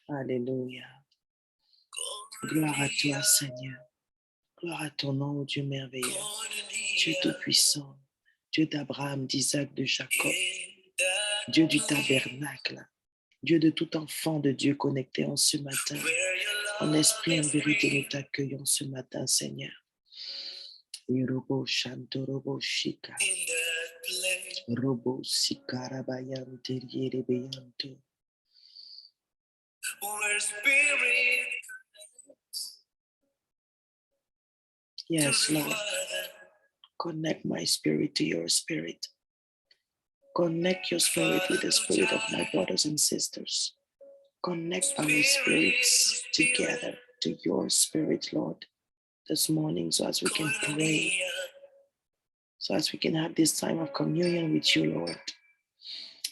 Alléluia. Gloire à toi, Seigneur. Gloire à ton nom, Dieu merveilleux. Dieu tout-puissant. Dieu d'Abraham, d'Isaac, de Jacob. Dieu du tabernacle. Dieu de tout enfant de Dieu connecté en ce matin. En esprit, en vérité, nous t'accueillons ce matin, Seigneur. Robo Shantorobo Shika. Robo Sikarabayan Terierebeyanto. Yes, Lord. Connect my spirit to your spirit. Connect your spirit with the spirit of my brothers and sisters. Connect our spirits together to your spirit, Lord, this morning, so as we can pray, so as we can have this time of communion with you, Lord.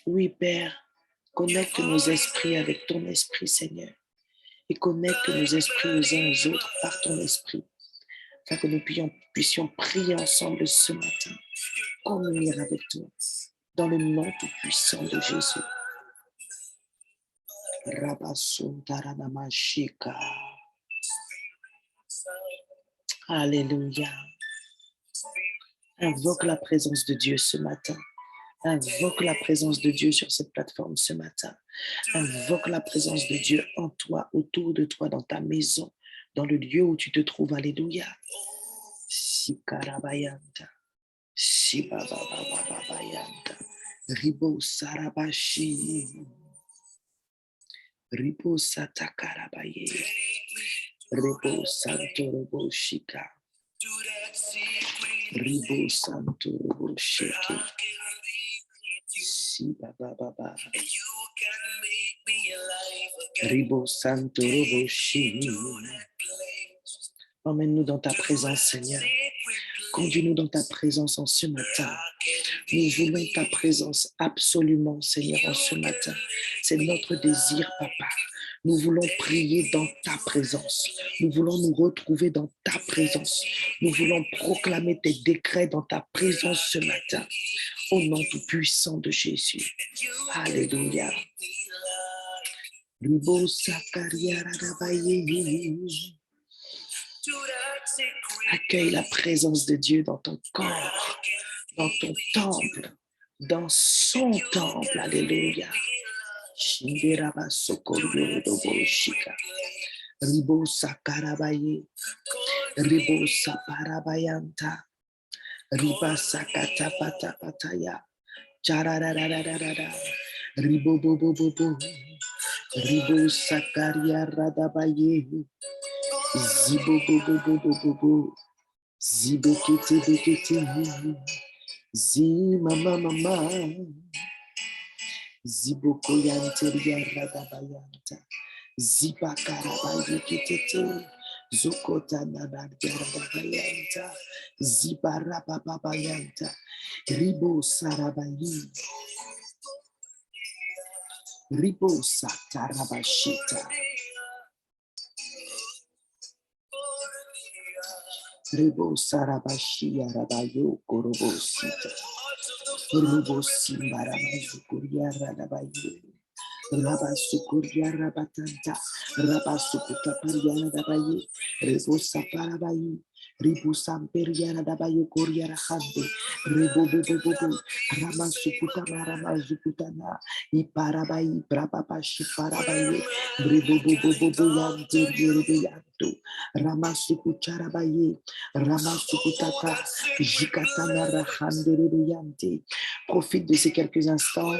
Oui, Père, connecte nos esprits avec ton esprit, Seigneur, et connecte nos esprits aux uns aux autres par ton esprit, afin que nous puissions prier ensemble ce matin, communier avec toi, dans le nom tout-puissant de Jésus. Alléluia. Invoque la présence de Dieu ce matin. Invoque la présence de Dieu sur cette plateforme ce matin. Invoque la présence de Dieu en toi, autour de toi, dans ta maison, dans le lieu où tu te trouves. Alléluia. Sikarabayanta. Sibabababayanta. Ribo sarabashi. Ribo satakarabaye. Ribo santorobo shika. Ribo santorobo shiki. Sibabababa. Ribo santorobo shiki. Emmène-nous dans ta présence, Seigneur. Conduis-nous dans ta présence en ce matin. Nous voulons ta présence absolument, Seigneur, en ce matin. C'est notre désir, Papa. Nous voulons prier dans ta présence. Nous voulons nous retrouver dans ta présence. Nous voulons proclamer tes décrets dans ta présence ce matin. Au nom tout-puissant de Jésus. Alléluia. Accueille la présence de Dieu dans ton corps, dans ton temple, dans son temple. Alléluia. Ribo sakarabaye, ribo saparabayanta, riba sakatapatapataya, charararararara, ribo bobobobo, ribo sakaria radabaye, zibo bobobobobo, zibekete bekete, zimamamama, ziboko yanteria radabayanta. Ziba karabaye kitete, zokota nanagarabayanta, ziba rababayanta, ribo sarabayi, ribo satarabashita, ribo sarabashia rabayo korobosita, ribo simbaramazukuria rabaye. Rabasukuria rabatanta, rabasukuta pariana dabaye, rebosa parabayi, Ribu Samperiara Dabayo Koriara Hande, Rebo Bobo, Ramasukutana Ramazukutana, Iparabai, Brababa Shiparabaye, Rebo Bobo Yante, Yerebeyanto, Ramasukucharabaye, Ramasukutaka, Jikatana Rahande Rebeyante. Profite de ces quelques instants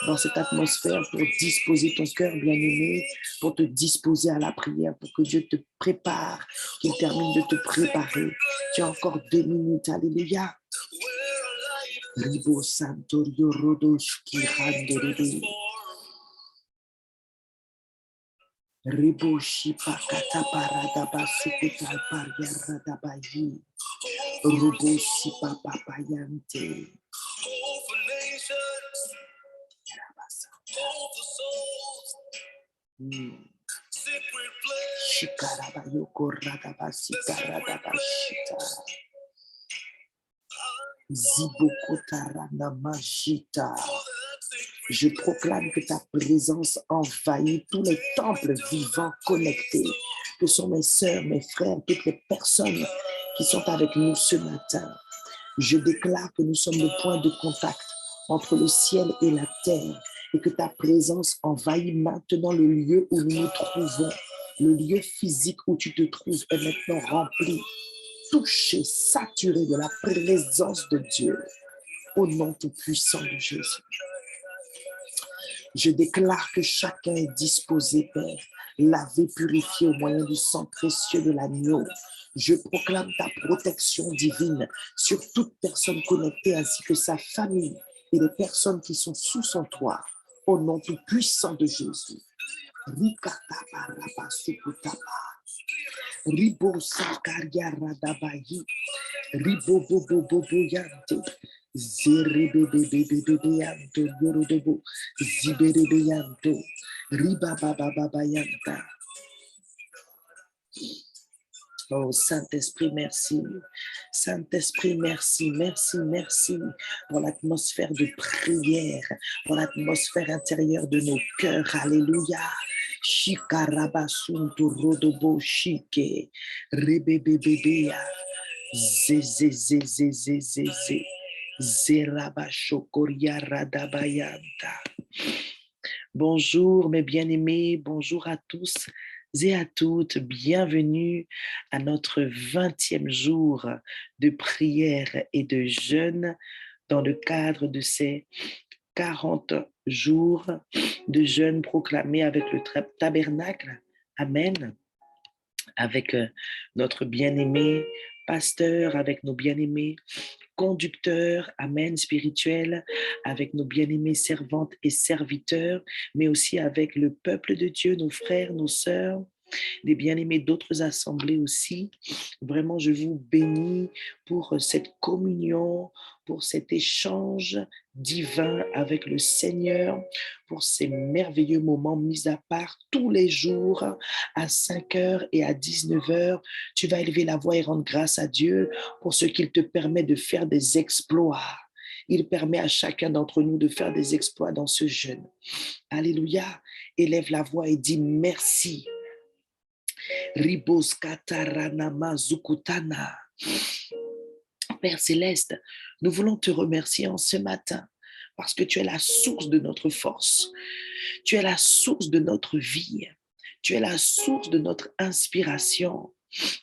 dans cette atmosphère pour disposer ton cœur bien-aimé, pour te disposer à la prière, pour que Dieu te prépare, qu'il termine de te préparer. Tu as encore 2 minutes, alléluia. Ribo Santorio Rodoshki Handerebe. Ribo Shipa Kataparada Basukuta Pariarada Bayi. Rubo Shipa Papayante. Shikarabayoko Radabasita Radabashita. Zibokotarana Majita. Je proclame que ta présence envahit tous les temples vivants connectés, que sont mes sœurs, mes frères, toutes les personnes qui sont avec nous ce matin. Je déclare que nous sommes le point de contact entre le ciel et la terre et que ta présence envahit maintenant le lieu où nous nous trouvons. Le lieu physique où tu te trouves est maintenant rempli, touché, saturé de la présence de Dieu. Au nom tout puissant de Jésus. Je déclare que chacun est disposé, Père, lavé, purifié au moyen du sang précieux de l'agneau. Je proclame ta protection divine sur toute personne connectée ainsi que sa famille et les personnes qui sont sous son toit. Au nom tout puissant de Jésus. Ribo Sakaria Radabayi, Ribo Bobo Boboyante, Zerebebebebebeyanto, Yorodobo, Ziberebeyanto, Riba Babayanta. Oh, Saint-Esprit, merci. Saint-Esprit, merci, merci, merci pour l'atmosphère de prière, pour l'atmosphère intérieure de nos cœurs. Alléluia. Shikarabasunto rodobo shike, rebebebebea, zezezezezezeze, zerabashokoria radabayanta. Bonjour mes bien-aimés, bonjour à tous et à toutes, bienvenue à notre 20e jour de prière et de jeûne dans le cadre de ces 40 jours de jeûne proclamés avec le tabernacle. Amen. Avec notre bien-aimé pasteur, avec nos bien-aimés conducteurs, amen, spirituels, avec nos bien-aimés servantes et serviteurs, mais aussi avec le peuple de Dieu, nos frères, nos sœurs, les bien-aimés d'autres assemblées aussi. Vraiment, je vous bénis pour cette communion, pour cet échange divin avec le Seigneur, pour ces merveilleux moments mis à part tous les jours à 5h et à 19h. Tu vas élever la voix et rendre grâce à Dieu pour ce qu'il te permet de faire des exploits. Il permet à chacun d'entre nous de faire des exploits dans ce jeûne. Alléluia. Élève la voix et dis merci. Ribos Kataranama Zukutana. Père Céleste, nous voulons te remercier en ce matin parce que tu es la source de notre force. Tu es la source de notre vie. Tu es la source de notre inspiration.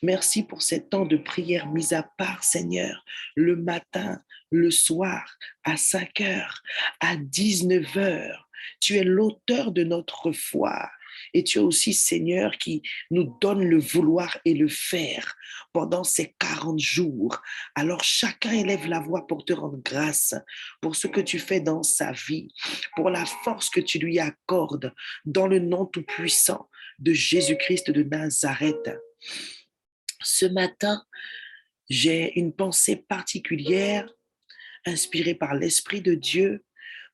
Merci pour ces temps de prière mis à part, Seigneur, le matin, le soir, à 5h, à 19h. Tu es l'auteur de notre foi. Et tu es aussi, Seigneur, qui nous donne le vouloir et le faire pendant ces 40 jours. Alors chacun élève la voix pour te rendre grâce pour ce que tu fais dans sa vie, pour la force que tu lui accordes dans le nom tout-puissant de Jésus-Christ de Nazareth. Ce matin, j'ai une pensée particulière inspirée par l'Esprit de Dieu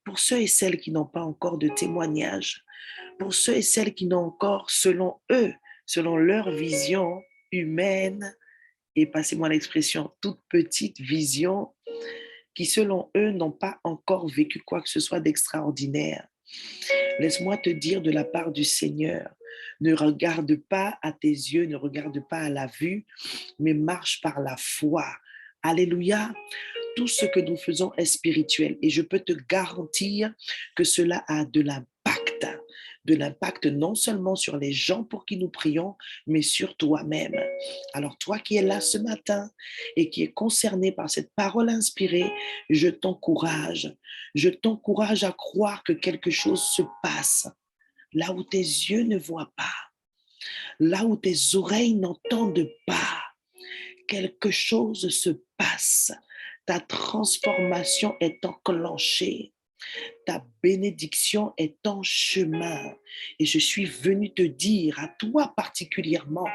pour ceux et celles qui n'ont pas encore de témoignage, pour ceux et celles qui n'ont encore, selon eux, selon leur vision humaine, et passez-moi l'expression, toute petite vision, qui selon eux n'ont pas encore vécu quoi que ce soit d'extraordinaire. Laisse-moi te dire de la part du Seigneur Ne regarde pas à tes yeux, ne regarde pas à la vue, mais marche par la foi. Alléluia. Tout ce que nous faisons est spirituel et je peux te garantir que cela a de l'impact non seulement sur les gens pour qui nous prions, mais sur toi-même. Alors toi qui es là ce matin et qui est concerné par cette parole inspirée, je t'encourage à croire que quelque chose se passe là où tes yeux ne voient pas, là où tes oreilles n'entendent pas. Quelque chose se passe. Ta transformation est enclenchée. Ta bénédiction est en chemin. Et je suis venu te dire, à toi particulièrement,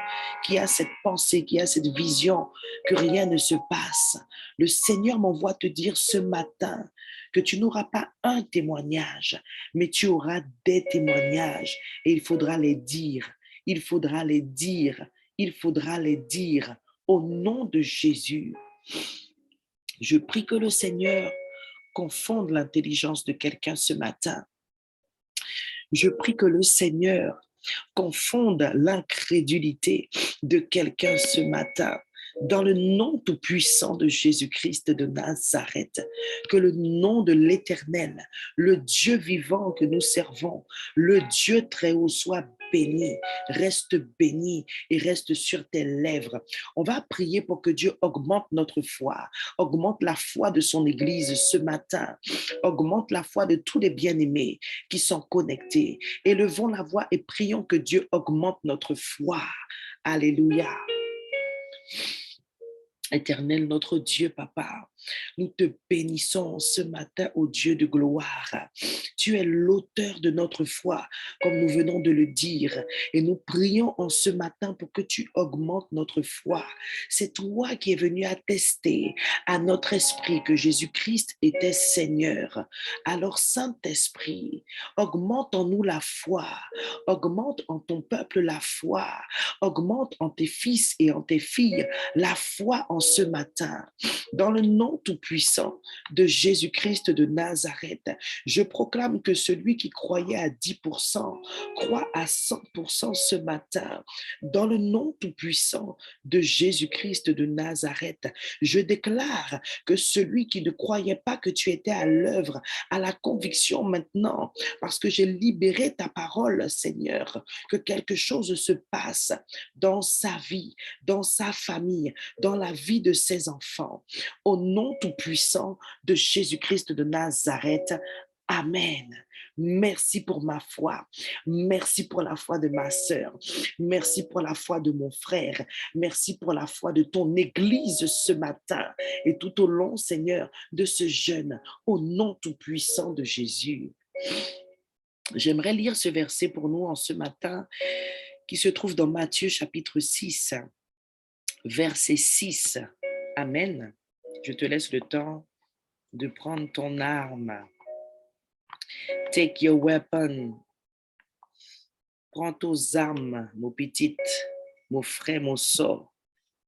qui a cette pensée, qui a cette vision, que rien ne se passe. Le Seigneur m'envoie te dire ce matin que tu n'auras pas un témoignage, mais tu auras des témoignages. Et il faudra les dire. Il faudra les dire. Il faudra les dire. Au nom de Jésus, je prie que le Seigneur confonde l'intelligence de quelqu'un ce matin. Je prie que le Seigneur confonde l'incrédulité de quelqu'un ce matin. Dans le nom tout-puissant de Jésus-Christ de Nazareth, que le nom de l'Éternel, le Dieu vivant que nous servons, le Dieu très haut soit reste béni et reste sur tes lèvres. On va prier pour que Dieu augmente notre foi, augmente la foi de son Église ce matin, augmente la foi de tous les bien-aimés qui sont connectés. Élevons la voix et prions que Dieu augmente notre foi. Alléluia. Éternel, notre Dieu, Papa, nous te bénissons ce matin, ô Dieu de gloire. Tu es l'auteur de notre foi, comme nous venons de le dire, et nous prions en ce matin pour que tu augmentes notre foi. C'est toi qui es venu attester à notre esprit que Jésus-Christ était Seigneur. Alors, Saint-Esprit, augmente en nous la foi, augmente en ton peuple la foi, augmente en tes fils et en tes filles la foi en ce matin. Dans le nom tout-puissant de Jésus-Christ de Nazareth, je proclame que celui qui croyait à 10% croit à 100% ce matin. Dans le nom tout-puissant de Jésus-Christ de Nazareth, je déclare que celui qui ne croyait pas que tu étais à l'œuvre a la conviction maintenant, parce que j'ai libéré ta parole, Seigneur, que quelque chose se passe dans sa vie, dans sa famille, dans la vie de ses enfants. Au nom tout-puissant de Jésus-Christ de Nazareth, Amen. Merci pour ma foi. Merci pour la foi de ma sœur. Merci pour la foi de mon frère. Merci pour la foi de ton Église ce matin et tout au long, Seigneur, de ce jeûne. Au nom tout-puissant de Jésus. J'aimerais lire ce verset pour nous en ce matin qui se trouve dans Matthieu chapitre 6, verset 6. Amen. Je te laisse le temps de prendre ton arme. Take your weapon. Prends tes armes, mon petit, mon frère, mon sort.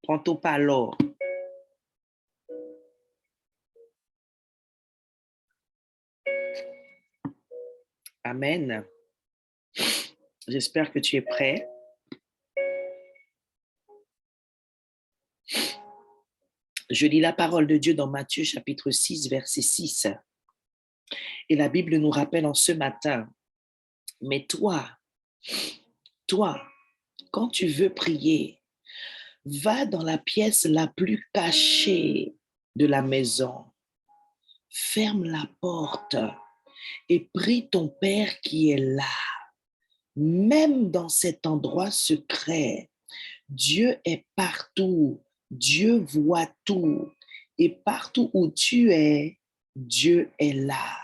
Prends ton palor. Amen. J'espère que tu es prêt. Je lis la parole de Dieu dans Matthieu chapitre 6, verset 6. Et la Bible nous rappelle en ce matin, mais toi, quand tu veux prier, va dans la pièce la plus cachée de la maison. Ferme la porte et prie ton Père qui est là. Même dans cet endroit secret, Dieu est partout. Dieu voit tout. Et partout où tu es, Dieu est là.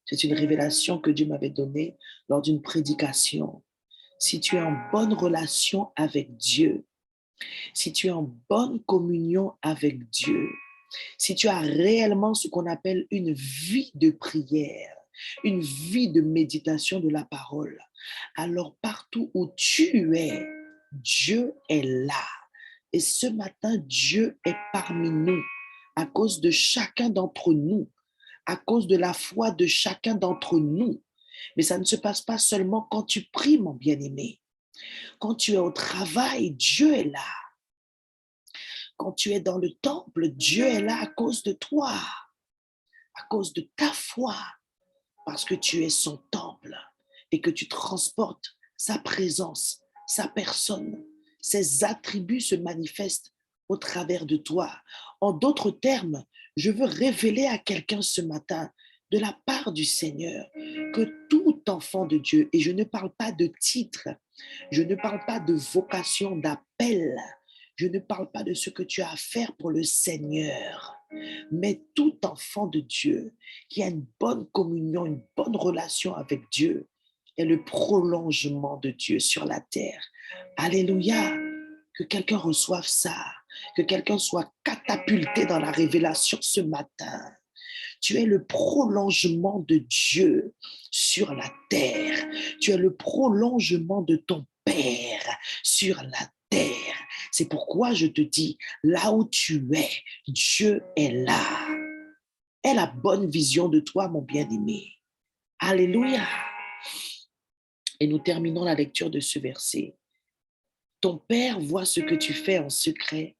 C'est une révélation que Dieu m'avait donnée lors d'une prédication. Si tu es en bonne relation avec Dieu, si tu es en bonne communion avec Dieu, si tu as réellement ce qu'on appelle une vie de prière, une vie de méditation de la parole, alors partout où tu es, Dieu est là. Et ce matin, Dieu est parmi nous à cause de chacun d'entre nous, à cause de la foi de chacun d'entre nous. Mais ça ne se passe pas seulement quand tu pries, mon bien-aimé. Quand tu es au travail, Dieu est là. Quand tu es dans le temple, Dieu est là à cause de toi, à cause de ta foi, parce que tu es son temple et que tu transportes sa présence, sa personne. Ses attributs se manifestent au travers de toi. En d'autres termes, je veux révéler à quelqu'un ce matin, de la part du Seigneur, que tout enfant de Dieu, et je ne parle pas de titre, je ne parle pas de vocation, d'appel, je ne parle pas de ce que tu as à faire pour le Seigneur, mais tout enfant de Dieu qui a une bonne communion, une bonne relation avec Dieu, est le prolongement de Dieu sur la terre. Alléluia. Que quelqu'un reçoive ça, que quelqu'un soit catapulté dans la révélation ce matin. Tu es le prolongement de Dieu sur la terre. Tu es le prolongement de ton Père sur la terre. C'est pourquoi je te dis, là où tu es, Dieu est là. Aie la bonne vision de toi, mon bien-aimé. Alléluia. Et nous terminons la lecture de ce verset. Ton Père voit ce que tu fais en secret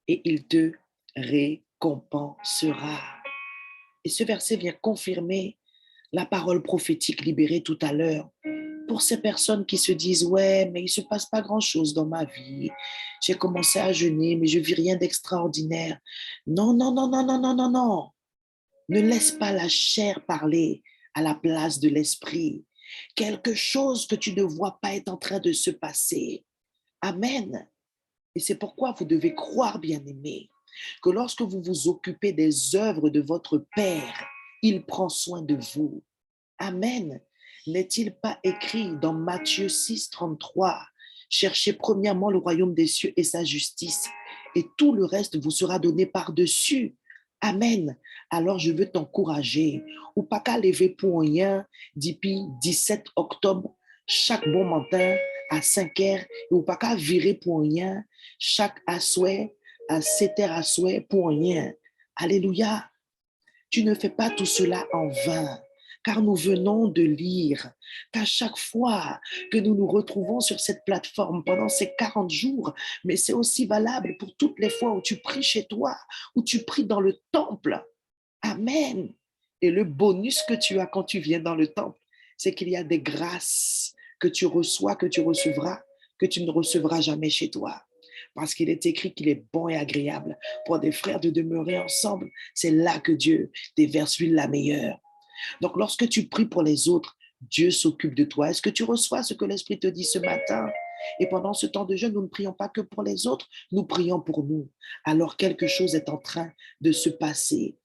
et il te récompensera. Et ce verset vient confirmer la parole prophétique libérée tout à l'heure pour ces personnes qui se disent « Ouais, mais il ne se passe pas grand-chose dans ma vie. J'ai commencé à jeûner, mais je ne vis rien d'extraordinaire. » Non, non, non, non, non, non, non, non. Ne laisse pas la chair parler à la place de l'esprit. Quelque chose que tu ne vois pas est en train de se passer. Amen. Et c'est pourquoi vous devez croire, bien-aimés, que lorsque vous vous occupez des œuvres de votre Père, il prend soin de vous. Amen. N'est-il pas écrit dans Matthieu 6, 33, « Cherchez premièrement le royaume des cieux et sa justice, et tout le reste vous sera donné par-dessus. » Amen. Alors je veux t'encourager. Ou pas qu'à lever pour rien, depuis 17 octobre, chaque bon matin à 5 heures, ou pas qu'à virer pour rien, chaque asoué à 7 heures asoué pour rien. Alléluia. Tu ne fais pas tout cela en vain, car nous venons de lire qu'à chaque fois que nous nous retrouvons sur cette plateforme pendant ces 40 jours, mais c'est aussi valable pour toutes les fois où tu pries chez toi, où tu pries dans le temple. Amen. Et le bonus que tu as quand tu viens dans le temple, c'est qu'il y a des grâces que tu reçois, que tu recevras, que tu ne recevras jamais chez toi. Parce qu'il est écrit qu'il est bon et agréable pour des frères de demeurer ensemble. C'est là que Dieu déverse l'huile la meilleure. Donc, lorsque tu pries pour les autres, Dieu s'occupe de toi. Est-ce que tu reçois ce que l'Esprit te dit ce matin? Et pendant ce temps de jeûne, nous ne prions pas que pour les autres, nous prions pour nous. Alors, quelque chose est en train de se passer.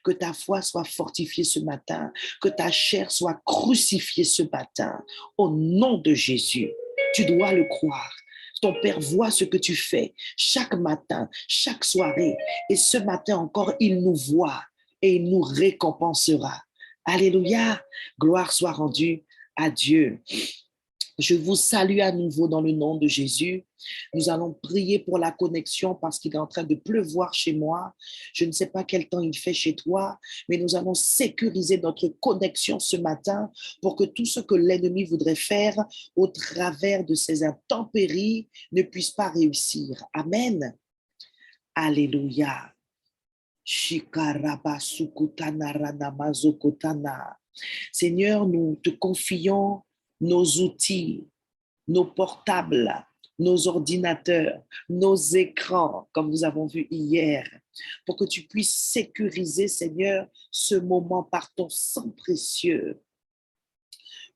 Que ta foi soit fortifiée ce matin, que ta chair soit crucifiée ce matin. Au nom de Jésus, tu dois le croire. Ton Père voit ce que tu fais chaque matin, chaque soirée. Et ce matin encore, il nous voit et il nous récompensera. Alléluia, gloire soit rendue à Dieu. Je vous salue à nouveau dans le nom de Jésus. Nous allons prier pour la connexion parce qu'il est en train de pleuvoir chez moi. Je ne sais pas quel temps il fait chez toi, mais nous allons sécuriser notre connexion ce matin pour que tout ce que l'ennemi voudrait faire au travers de ces intempéries ne puisse pas réussir. Amen. Alléluia. Seigneur, nous te confions nos outils, nos portables, nos ordinateurs, nos écrans, comme nous avons vu hier, pour que tu puisses sécuriser, Seigneur, ce moment par ton sang précieux.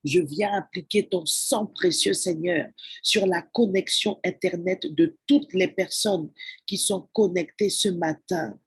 Je viens appliquer ton sang précieux, Seigneur, sur la connexion Internet de toutes les personnes qui sont connectées ce matin.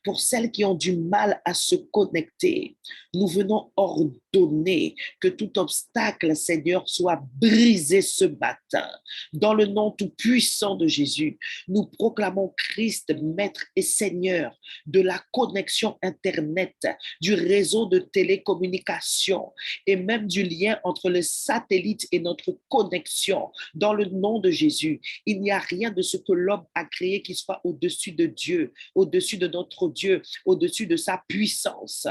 Pour celles qui ont du mal à se connecter, nous venons ordonner que tout obstacle, Seigneur, soit brisé ce matin. Dans le nom tout puissant de Jésus, nous proclamons Christ, Maître et Seigneur de la connexion Internet, du réseau de télécommunication et même du lien entre le satellite et notre connexion. Dans le nom de Jésus, il n'y a rien de ce que l'homme a créé qui soit au-dessus de Dieu, au-dessus de notre Dieu, au-dessus de sa puissance.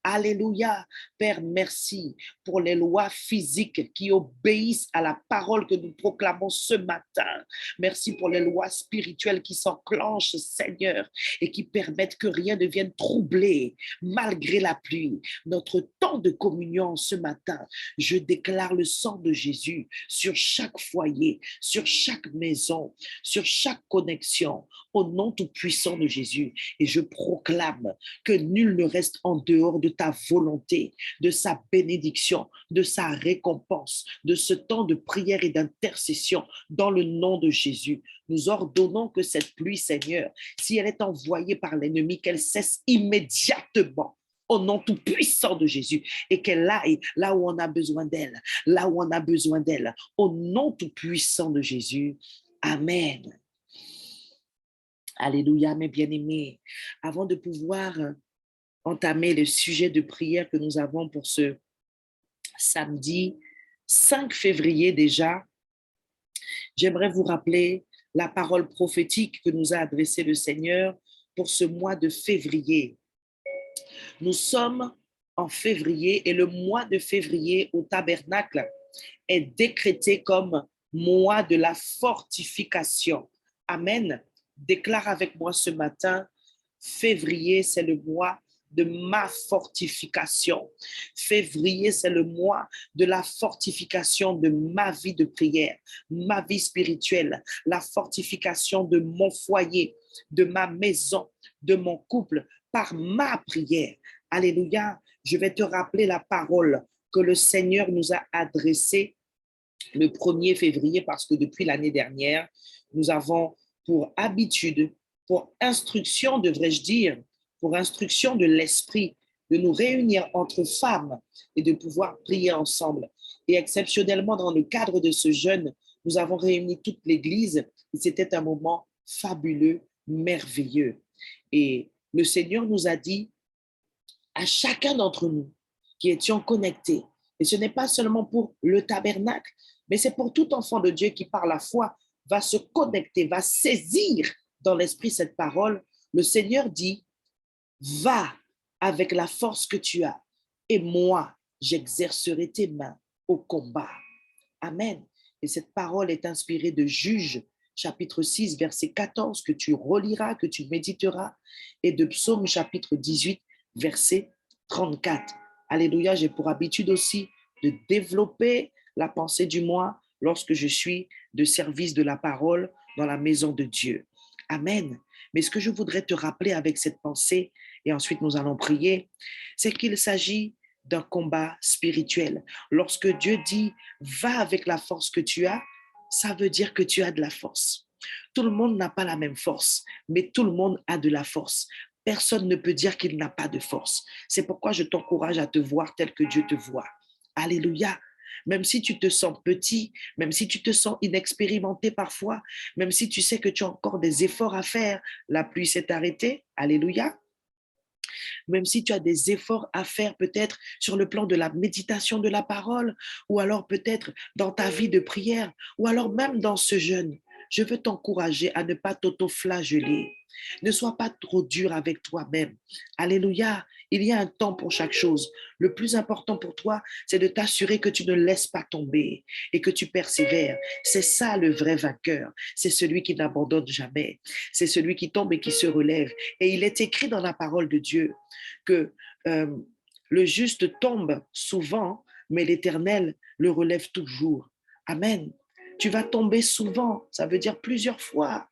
Alléluia. Père, merci pour les lois physiques qui obéissent à la parole que nous proclamons ce matin. Merci pour les lois spirituelles qui s'enclenchent, Seigneur, et qui permettent que rien ne vienne troubler, malgré la pluie, notre temps de communion ce matin. Je déclare le sang de Jésus sur chaque foyer, sur chaque maison, sur chaque connexion, au nom tout-puissant de Jésus. Et je proclame que nul ne reste en dehors de ta volonté, de sa bénédiction, de sa récompense, de ce temps de prière et d'intercession dans le nom de Jésus. Nous ordonnons que cette pluie, Seigneur, si elle est envoyée par l'ennemi, qu'elle cesse immédiatement au nom tout puissant de Jésus et qu'elle aille là où on a besoin d'elle, là où on a besoin d'elle, au nom tout puissant de Jésus. Amen. Alléluia, mes bien-aimés. Avant de pouvoir entamer le sujet de prière que nous avons pour ce samedi 5 février déjà, j'aimerais vous rappeler la parole prophétique que nous a adressée le Seigneur pour ce mois de février. Nous sommes en février et le mois de février au tabernacle est décrété comme mois de la fortification. Amen. Déclare avec moi ce matin, février, c'est le mois de ma fortification. Février, c'est le mois de la fortification de ma vie de prière, ma vie spirituelle, la fortification de mon foyer, de ma maison, de mon couple, par ma prière. Alléluia. Je vais te rappeler la parole que le Seigneur nous a adressée le 1er février parce que depuis l'année dernière, nous avons pour habitude, pour instruction, devrais-je dire, pour instruction de l'esprit, de nous réunir entre femmes et de pouvoir prier ensemble. Et exceptionnellement, dans le cadre de ce jeûne, nous avons réuni toute l'Église et c'était un moment fabuleux, merveilleux. Et le Seigneur nous a dit à chacun d'entre nous qui étions connectés, et ce n'est pas seulement pour le tabernacle, mais c'est pour tout enfant de Dieu qui par la foi va se connecter, va saisir dans l'esprit cette parole. Le Seigneur dit, va avec la force que tu as et moi, j'exercerai tes mains au combat. Amen. Et cette parole est inspirée de Juges, chapitre 6, verset 14, que tu reliras, que tu méditeras, et de Psaume, chapitre 18, verset 34. Alléluia, j'ai pour habitude aussi de développer la pensée du mois lorsque je suis de service de la parole dans la maison de Dieu. Amen. Mais ce que je voudrais te rappeler avec cette pensée, et ensuite nous allons prier, c'est qu'il s'agit d'un combat spirituel. Lorsque Dieu dit « va avec la force que tu as », ça veut dire que tu as de la force. Tout le monde n'a pas la même force, mais tout le monde a de la force. Personne ne peut dire qu'il n'a pas de force. C'est pourquoi je t'encourage à te voir tel que Dieu te voit. Alléluia. Même si tu te sens petit, même si tu te sens inexpérimenté parfois, même si tu sais que tu as encore des efforts à faire, la pluie s'est arrêtée. Alléluia. Même si tu as des efforts à faire peut-être sur le plan de la méditation de la parole, ou alors peut-être dans ta vie de prière, ou alors même dans ce jeûne, je veux t'encourager à ne pas t'auto-flageller. Ne sois pas trop dur avec toi-même. Alléluia. Il y a un temps pour chaque chose. Le plus important pour toi, c'est de t'assurer que tu ne laisses pas tomber et que tu persévères. C'est ça le vrai vainqueur. C'est celui qui n'abandonne jamais. C'est celui qui tombe et qui se relève. Et il est écrit dans la parole de Dieu que le juste tombe souvent, mais l'Éternel le relève toujours. Amen. Tu vas tomber souvent, ça veut dire plusieurs fois,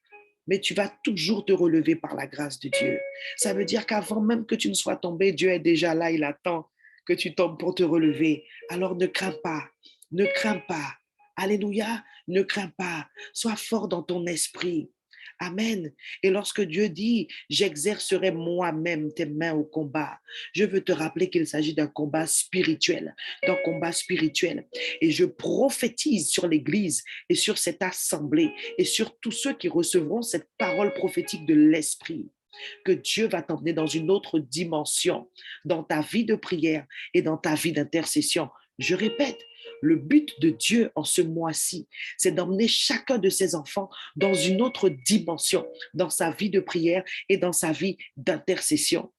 mais tu vas toujours te relever par la grâce de Dieu. Ça veut dire qu'avant même que tu ne sois tombé, Dieu est déjà là, il attend que tu tombes pour te relever. Alors ne crains pas, ne crains pas. Alléluia, ne crains pas. Sois fort dans ton esprit. Amen. Et lorsque Dieu dit, j'exercerai moi-même tes mains au combat, je veux te rappeler qu'il s'agit d'un combat spirituel, d'un combat spirituel. Et je prophétise sur l'Église et sur cette assemblée et sur tous ceux qui recevront cette parole prophétique de l'Esprit, que Dieu va t'emmener dans une autre dimension, dans ta vie de prière et dans ta vie d'intercession. Je répète, le but de Dieu en ce mois-ci, c'est d'emmener chacun de ses enfants dans une autre dimension, dans sa vie de prière et dans sa vie d'intercession.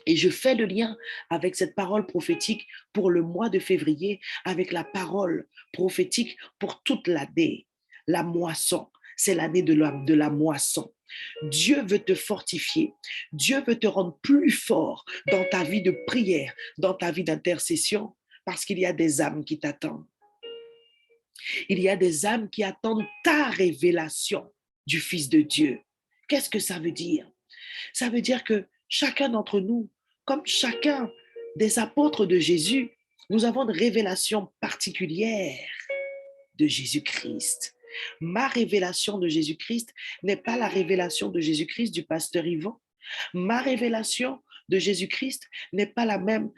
Et je fais le lien avec cette parole prophétique pour le mois de février, avec la parole prophétique pour toute l'année, la moisson. C'est l'année de la moisson. Dieu veut te fortifier. Dieu veut te rendre plus fort dans ta vie de prière, dans ta vie d'intercession, parce qu'il y a des âmes qui t'attendent. Il y a des âmes qui attendent ta révélation du Fils de Dieu. Qu'est-ce que ça veut dire? Ça veut dire que chacun d'entre nous, comme chacun des apôtres de Jésus, nous avons une révélation particulière de Jésus-Christ. Ma révélation de Jésus-Christ n'est pas la révélation de Jésus-Christ du pasteur Yvan. Ma révélation de Jésus-Christ n'est pas la même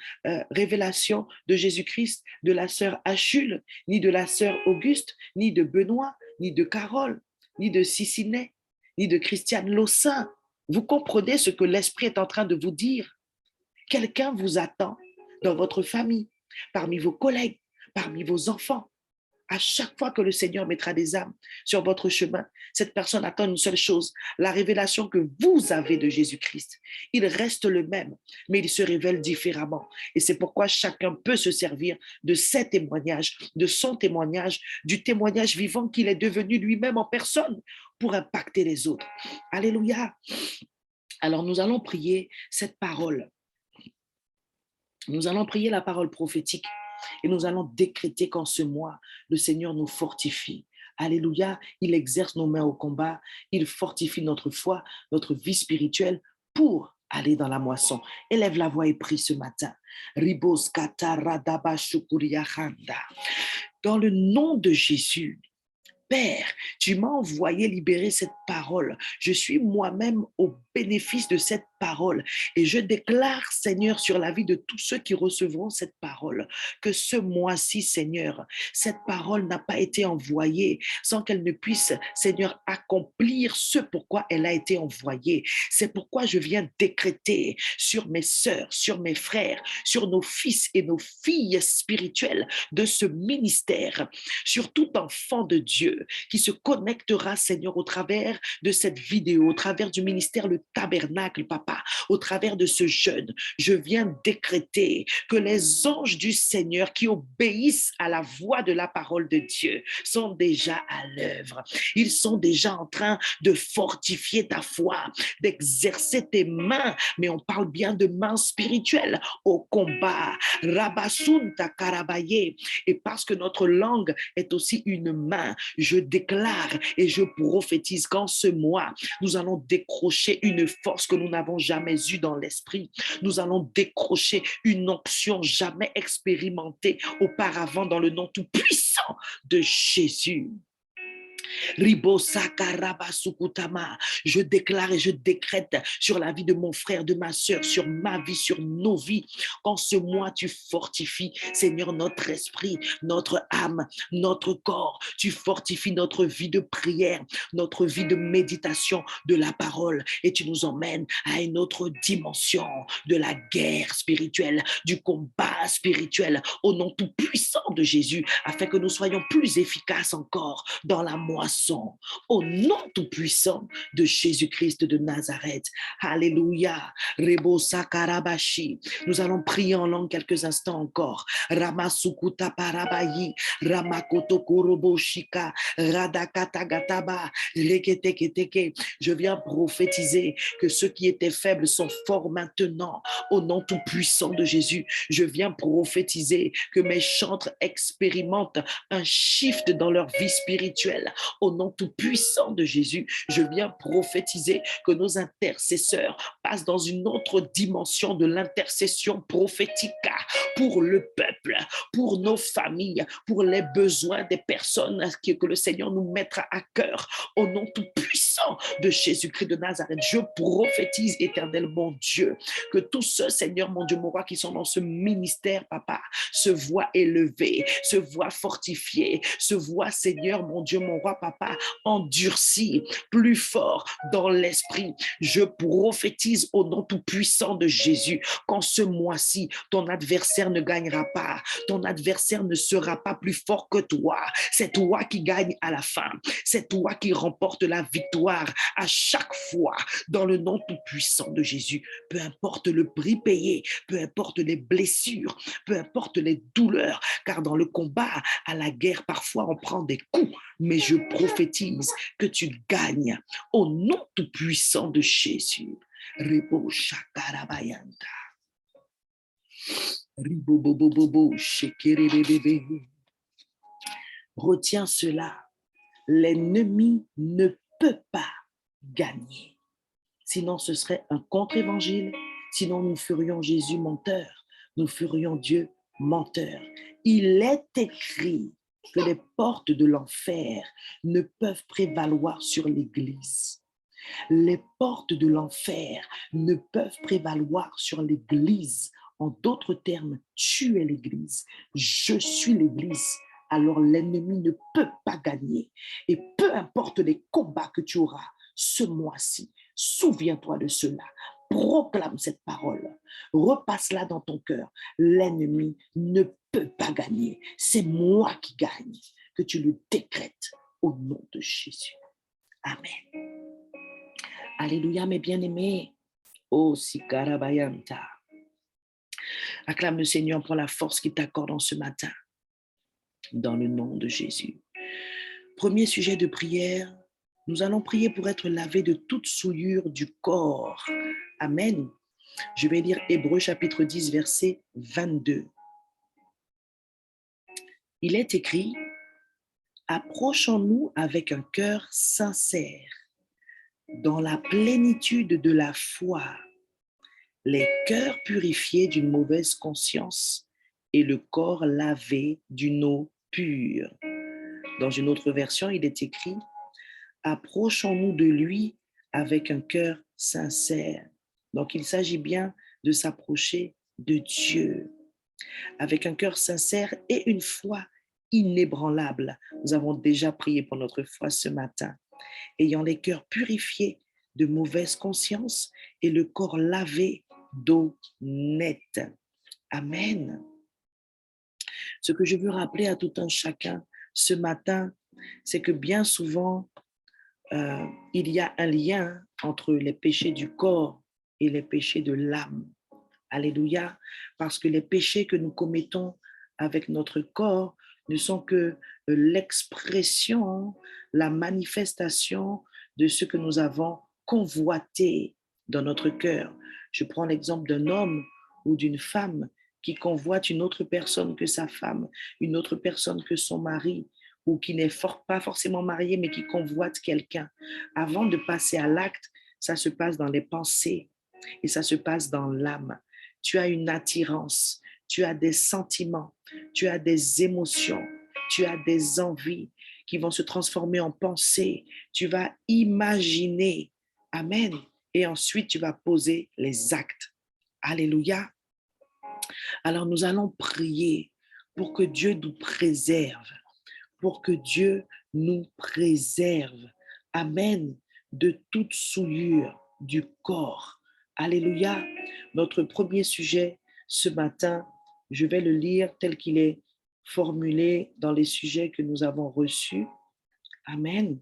révélation de Jésus-Christ de la sœur Achille, ni de la sœur Auguste, ni de Benoît, ni de Carole, ni de Sicinet, ni de Christiane Lossin. Vous comprenez ce que l'Esprit est en train de vous dire? Quelqu'un vous attend dans votre famille, parmi vos collègues, parmi vos enfants. À chaque fois que le Seigneur mettra des âmes sur votre chemin, cette personne attend une seule chose, la révélation que vous avez de Jésus-Christ. Il reste le même, mais il se révèle différemment. Et c'est pourquoi chacun peut se servir de ses témoignages, de son témoignage, du témoignage vivant qu'il est devenu lui-même en personne pour impacter les autres. Alléluia. Alors nous allons prier cette parole. Nous allons prier la parole prophétique. Et nous allons décréter qu'en ce mois, le Seigneur nous fortifie. Alléluia, il exerce nos mains au combat, il fortifie notre foi, notre vie spirituelle pour aller dans la moisson. Élève la voix et prie ce matin. Dans le nom de Jésus, Père, tu m'as envoyé libérer cette parole. Je suis moi-même au bénéfice de cette parole et je déclare, Seigneur, sur la vie de tous ceux qui recevront cette parole, que ce mois-ci, Seigneur, cette parole n'a pas été envoyée sans qu'elle ne puisse, Seigneur, accomplir ce pourquoi elle a été envoyée. C'est pourquoi je viens décréter sur mes sœurs, sur mes frères, sur nos fils et nos filles spirituelles de ce ministère, sur tout enfant de Dieu qui se connectera, Seigneur, au travers de cette vidéo, au travers du ministère Le Tabernacle, Papa, au travers de ce jeûne. Je viens décréter que les anges du Seigneur qui obéissent à la voix de la parole de Dieu sont déjà à l'œuvre. Ils sont déjà en train de fortifier ta foi, d'exercer tes mains, mais on parle bien de mains spirituelles au combat. Rabasunta karabaye. Et parce que notre langue est aussi une main, je déclare et je prophétise qu'en ce mois, nous allons décrocher une force que nous n'avons jamais eue dans l'esprit. Nous allons décrocher une onction jamais expérimentée auparavant dans le nom tout-puissant de Jésus. Je déclare et je décrète sur la vie de mon frère, de ma soeur, sur ma vie, sur nos vies. Qu'en ce mois, tu fortifies, Seigneur, notre esprit, notre âme, notre corps. Tu fortifies notre vie de prière, notre vie de méditation de la parole. Et tu nous emmènes à une autre dimension de la guerre spirituelle, du combat spirituel, au nom tout puissant de Jésus, afin que nous soyons plus efficaces encore dans la moisson, au nom tout-puissant de Jésus-Christ de Nazareth. Alléluia. Rebo Sakarabashi. Nous allons prier en langue quelques instants encore. Ramasukuta Parabayi, Ramakoto Koroboshika, Radakatagataba, Reketeketeke. Je viens prophétiser que ceux qui étaient faibles sont forts maintenant, au nom tout-puissant de Jésus. Je viens prophétiser que mes chantres expérimentent un shift dans leur vie spirituelle. Au nom tout-puissant de Jésus, je viens prophétiser que nos intercesseurs passent dans une autre dimension de l'intercession prophétique pour le peuple, pour nos familles, pour les besoins des personnes que le Seigneur nous mettra à cœur. Au nom tout-puissant de Jésus-Christ de Nazareth, je prophétise, éternel mon Dieu, que tous ceux, Seigneur mon Dieu, mon roi, qui sont dans ce ministère, Papa, se voient élevés, se voient fortifiés, se voient, Seigneur mon Dieu, mon roi, Papa, endurcis, plus fort dans l'esprit. Je prophétise au nom tout-puissant de Jésus qu'en ce mois-ci, ton adversaire ne gagnera pas pas. Ton adversaire ne sera pas plus fort que toi. C'est toi qui gagne à la fin. C'est toi qui remporte la victoire à chaque fois dans le nom tout-puissant de Jésus. Peu importe le prix payé, peu importe les blessures, peu importe les douleurs, car dans le combat, à la guerre, parfois on prend des coups, mais je prophétise que tu gagnes au nom tout-puissant de Jésus. Rebo shakarabayanta. Ribobobobobo shekerebebebe. Retiens cela. L'ennemi ne peut pas gagner. Sinon, ce serait un contre-évangile. Sinon, nous ferions Jésus menteur. Nous ferions Dieu menteur. Il est écrit que les portes de l'enfer ne peuvent prévaloir sur l'Église. Les portes de l'enfer ne peuvent prévaloir sur l'Église. En d'autres termes, tu es l'Église. Je suis l'Église. Alors l'ennemi ne peut pas gagner. Et peu importe les combats que tu auras ce mois-ci, souviens-toi de cela. Proclame cette parole. Repasse-la dans ton cœur. L'ennemi ne peut pas gagner. C'est moi qui gagne. Que tu le décrètes au nom de Jésus. Amen. Alléluia, mes bien-aimés. Oh, Sikarabayanta. Acclame le Seigneur pour la force qu'il t'accorde en ce matin. Dans le nom de Jésus. Premier sujet de prière, nous allons prier pour être lavés de toute souillure du corps. Amen. Je vais lire Hébreux chapitre 10, verset 22. Il est écrit, approchons-nous avec un cœur sincère, dans la plénitude de la foi, les cœurs purifiés d'une mauvaise conscience et le corps lavé d'une eau pure. Dans une autre version, il est écrit « Approchons-nous de lui avec un cœur sincère ». Donc, il s'agit bien de s'approcher de Dieu avec un cœur sincère et une foi inébranlable. Nous avons déjà prié pour notre foi ce matin. Ayant les cœurs purifiés de mauvaise conscience et le corps lavé d'eau nette. Amen. Ce que je veux rappeler à tout un chacun ce matin, c'est que bien souvent, il y a un lien entre les péchés du corps et les péchés de l'âme. Alléluia, parce que les péchés que nous commettons avec notre corps ne sont que l'expression, la manifestation de ce que nous avons convoité dans notre cœur. Je prends l'exemple d'un homme ou d'une femme qui convoite une autre personne que sa femme, une autre personne que son mari, ou qui n'est pas forcément marié, mais qui convoite quelqu'un. Avant de passer à l'acte, ça se passe dans les pensées et ça se passe dans l'âme. Tu as une attirance, tu as des sentiments, tu as des émotions, tu as des envies qui vont se transformer en pensées. Tu vas imaginer. Amen. Et ensuite, tu vas poser les actes. Alléluia. Alors, nous allons prier pour que Dieu nous préserve, pour que Dieu nous préserve. Amen. De toute souillure du corps. Alléluia. Notre premier sujet ce matin, je vais le lire tel qu'il est formulé dans les sujets que nous avons reçus. Amen.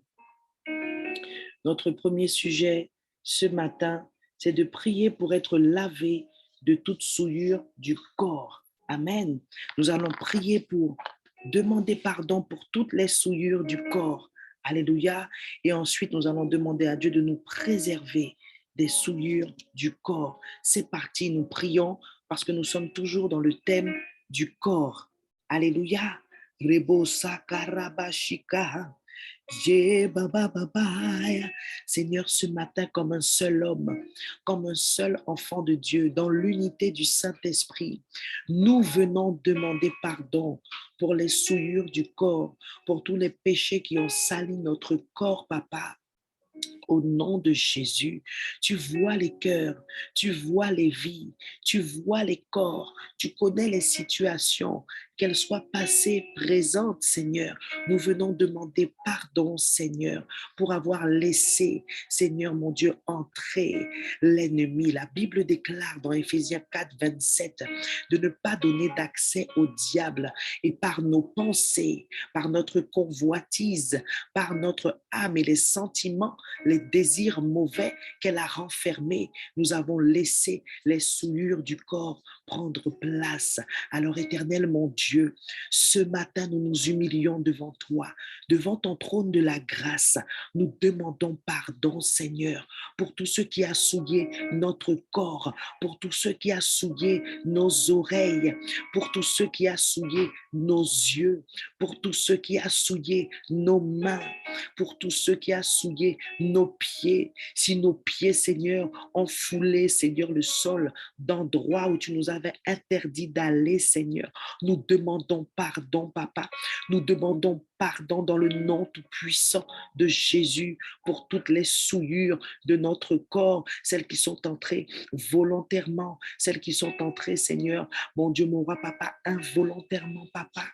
Notre premier sujet ce matin, c'est de prier pour être lavé de toute souillure du corps. Amen. Nous allons prier pour demander pardon pour toutes les souillures du corps. Alléluia. Et ensuite, nous allons demander à Dieu de nous préserver des souillures du corps. C'est parti, nous prions parce que nous sommes toujours dans le thème du corps. Alléluia. Rebo sakarabashika. Seigneur, ce matin, comme un seul homme, comme un seul enfant de Dieu, dans l'unité du Saint-Esprit, nous venons demander pardon pour les souillures du corps, pour tous les péchés qui ont sali notre corps, Papa. Au nom de Jésus, tu vois les cœurs, tu vois les vies, tu vois les corps, tu connais les situations, qu'elles soient passées, présentes, Seigneur. Nous venons demander pardon, Seigneur, pour avoir laissé, Seigneur mon Dieu, entrer l'ennemi. La Bible déclare dans Éphésiens 4, 27 de ne pas donner d'accès au diable et par nos pensées, par notre convoitise, par notre âme et les sentiments, les désirs mauvais qu'elle a renfermés, nous avons laissé les souillures du corps prendre place. Alors, Éternel, mon Dieu, ce matin, nous nous humilions devant toi, devant ton trône de la grâce. Nous demandons pardon, Seigneur, pour tout ce qui a souillé notre corps, pour tout ce qui a souillé nos oreilles, pour tout ce qui a souillé nos yeux, pour tout ce qui a souillé nos mains, pour tout ce qui a souillé nos pieds. Si nos pieds, Seigneur, ont foulé, Seigneur, le sol d'endroits où tu nous avais interdit d'aller, Seigneur, nous demandons pardon, Papa. Nous demandons pardon dans le nom tout-puissant de Jésus pour toutes les souillures de notre corps, celles qui sont entrées volontairement, celles qui sont entrées, Seigneur, mon Dieu, mon roi, Papa, involontairement, Papa.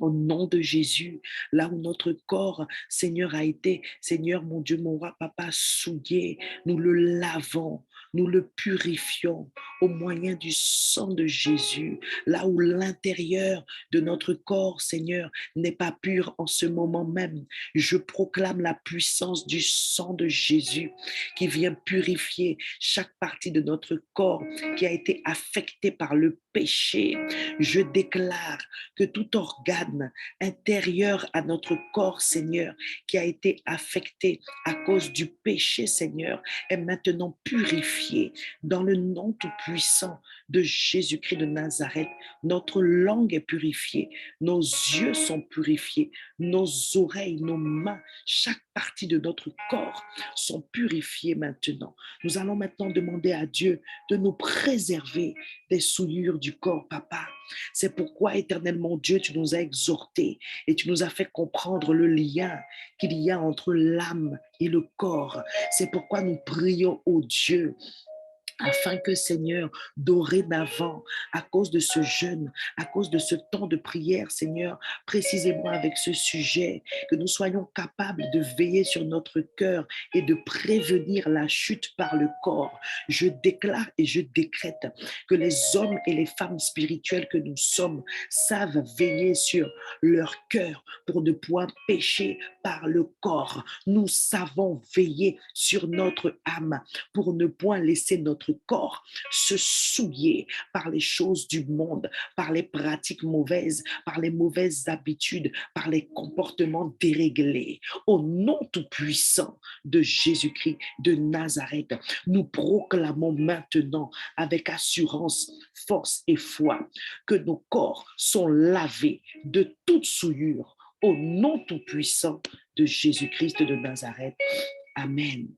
Au nom de Jésus, là où notre corps, Seigneur, a été, Seigneur, mon Dieu, mon roi, Papa, souillé, nous le lavons, nous le purifions au moyen du sang de Jésus. Là où l'intérieur de notre corps, Seigneur, n'est pas pur en ce moment même, je proclame la puissance du sang de Jésus qui vient purifier chaque partie de notre corps qui a été affectée par le péché. Je déclare que tout organe intérieur à notre corps, Seigneur, qui a été affecté à cause du péché, Seigneur, est maintenant purifié dans le nom tout-puissant de Jésus-Christ de Nazareth. Notre langue est purifiée, nos yeux sont purifiés, nos oreilles, nos mains, chaque partie de notre corps sont purifiées maintenant. Nous allons maintenant demander à Dieu de nous préserver des souillures du corps, Papa. C'est pourquoi, éternellement Dieu, tu nous as exhortés et tu nous as fait comprendre le lien qu'il y a entre l'âme et le corps. C'est pourquoi nous prions au Dieu afin que, Seigneur, dorénavant, à cause de ce jeûne, à cause de ce temps de prière, Seigneur, précisément avec ce sujet, que nous soyons capables de veiller sur notre cœur et de prévenir la chute par le corps. Je déclare et je décrète que les hommes et les femmes spirituels que nous sommes savent veiller sur leur cœur pour ne point pécher par le corps. Nous savons veiller sur notre âme pour ne point laisser notre corps se souiller par les choses du monde, par les pratiques mauvaises, par les mauvaises habitudes, par les comportements déréglés. Au nom tout-puissant de Jésus-Christ de Nazareth, nous proclamons maintenant avec assurance, force et foi que nos corps sont lavés de toute souillure au nom tout-puissant de Jésus-Christ de Nazareth. Amen.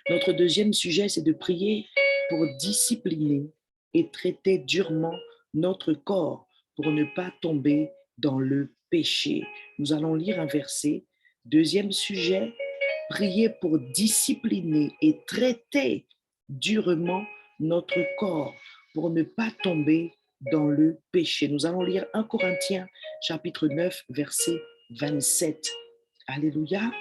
Notre deuxième sujet, c'est de prier pour discipliner et traiter durement notre corps pour ne pas tomber dans le péché. Nous allons lire un verset. Deuxième sujet, prier pour discipliner et traiter durement notre corps pour ne pas tomber dans le péché. Nous allons lire 1 Corinthiens chapitre 9, verset 27. Alléluia.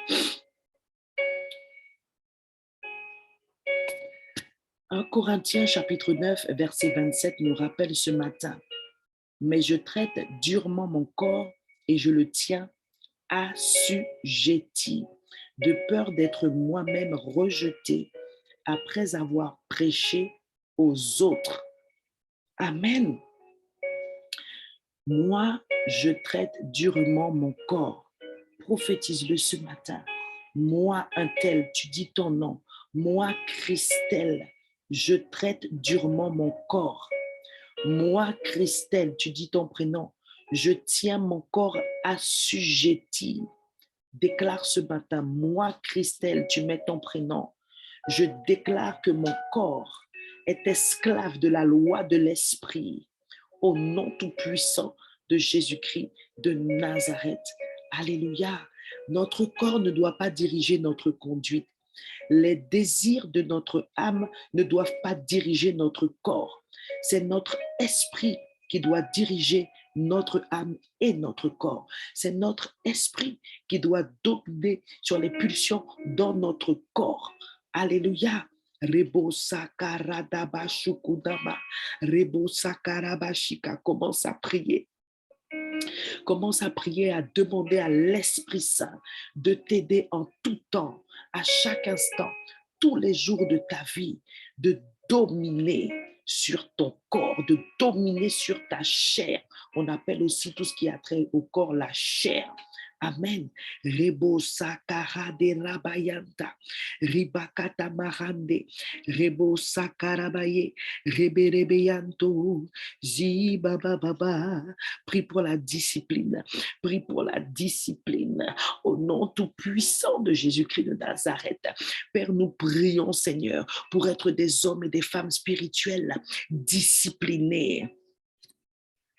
1 Corinthiens chapitre 9, verset 27 nous rappelle ce matin, « Mais je traite durement mon corps et je le tiens assujetti, de peur d'être moi-même rejeté après avoir prêché aux autres. » Amen. Moi, je traite durement mon corps. Prophétise-le ce matin. Moi, un tel, tu dis ton nom. Moi, Christelle, je traite durement mon corps. Moi, Christelle, tu dis ton prénom. Je tiens mon corps assujetti. Déclare ce matin, moi, Christelle, tu mets ton prénom. Je déclare que mon corps est esclave de la loi de l'esprit. Au nom tout-puissant de Jésus-Christ de Nazareth. Alléluia. Notre corps ne doit pas diriger notre conduite. Les désirs de notre âme ne doivent pas diriger notre corps. C'est notre esprit qui doit diriger notre âme et notre corps. C'est notre esprit qui doit dominer sur les pulsions dans notre corps. Alléluia. Rebo sakaradaba shukudaba. Rebo sakarabashika. Commence à prier. Commence à prier, à demander à l'Esprit Saint de t'aider en tout temps, à chaque instant, tous les jours de ta vie, de dominer sur ton corps, de dominer sur ta chair. On appelle aussi tout ce qui a trait au corps la chair. Amen. Rebo sakara de rabayanta, ribakata marande, rebo sakarabaye, reberebeyanto, zibababa. Prie pour la discipline. Prie pour la discipline. Au nom tout-puissant de Jésus-Christ de Nazareth. Père, nous prions, Seigneur, pour être des hommes et des femmes spirituels disciplinés.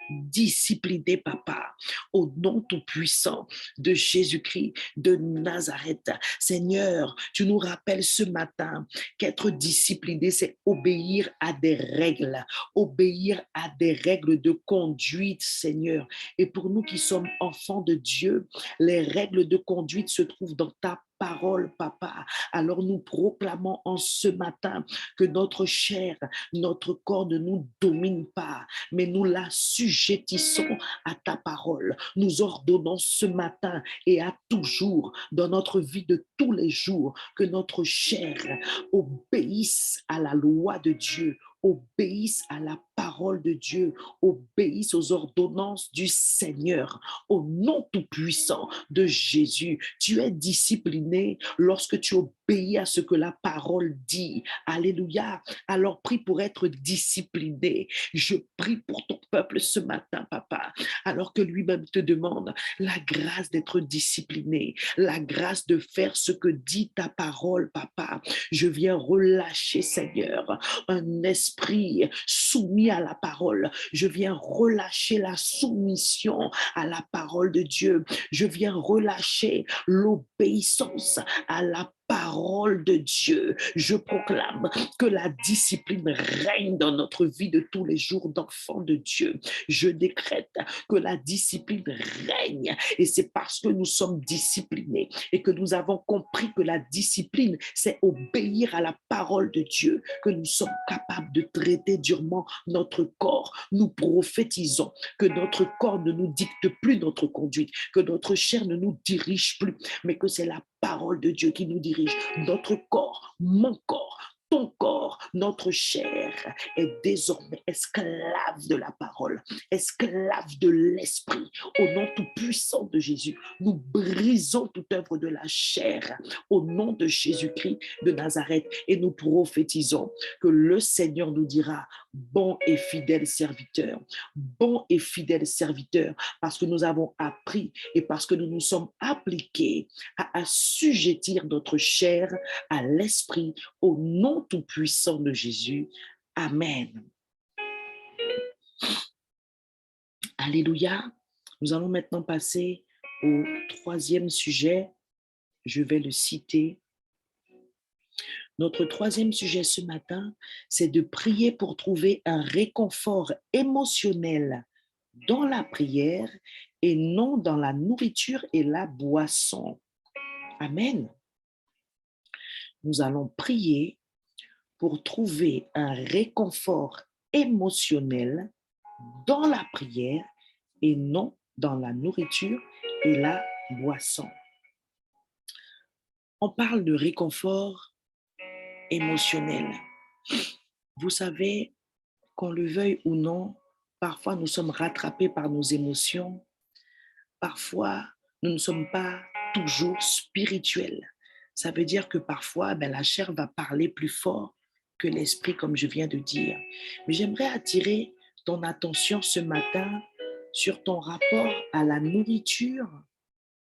Discipliné, papa, au nom tout-puissant de Jésus-Christ de Nazareth. Seigneur, tu nous rappelles ce matin qu'être discipliné, c'est obéir à des règles de conduite, Seigneur. Et pour nous qui sommes enfants de Dieu, les règles de conduite se trouvent dans ta parole, papa. Alors nous proclamons en ce matin que notre chair, notre corps ne nous domine pas, mais nous la sujettissons à ta parole. Nous ordonnons ce matin et à toujours dans notre vie de tous les jours que notre chair obéisse à la loi de Dieu, obéissent à la parole de Dieu, obéissent aux ordonnances du Seigneur. Au nom tout-puissant de Jésus, tu es discipliné lorsque tu obéis à ce que la parole dit. Alléluia. Alors prie pour être discipliné. Je prie pour ton peuple ce matin, papa, alors que lui-même te demande la grâce d'être discipliné, la grâce de faire ce que dit ta parole, papa. Je viens relâcher, Seigneur, un esprit soumis à la parole. Je viens relâcher la soumission à la parole de Dieu. Je viens relâcher l'obéissance à la parole de Dieu. Je proclame que la discipline règne dans notre vie de tous les jours d'enfants de Dieu. Je décrète que la discipline règne et c'est parce que nous sommes disciplinés et que nous avons compris que la discipline, c'est obéir à la parole de Dieu, que nous sommes capables de traiter durement notre corps. Nous prophétisons que notre corps ne nous dicte plus notre conduite, que notre chair ne nous dirige plus, mais que c'est la parole de Dieu qui nous dirige. Notre corps, mon corps, ton corps, notre chair est désormais esclave de la parole, esclave de l'esprit. Au nom tout-puissant de Jésus, nous brisons toute œuvre de la chair au nom de Jésus-Christ de Nazareth et nous prophétisons que le Seigneur nous dira: bon et fidèle serviteur, parce que nous avons appris et parce que nous nous sommes appliqués à assujettir notre chair à l'esprit au nom tout-puissant de Jésus. Amen. Alléluia. Nous allons maintenant passer au troisième sujet. Je vais le citer. Notre troisième sujet ce matin, c'est de prier pour trouver un réconfort émotionnel dans la prière et non dans la nourriture et la boisson. Amen. Nous allons prier pour trouver un réconfort émotionnel dans la prière et non dans la nourriture et la boisson. On parle de réconfort émotionnel. Vous savez, qu'on le veuille ou non, parfois nous sommes rattrapés par nos émotions. Parfois, nous ne sommes pas toujours spirituels. Ça veut dire que parfois, la chair va parler plus fort que l'esprit, comme je viens de dire. Mais j'aimerais attirer ton attention ce matin sur ton rapport à la nourriture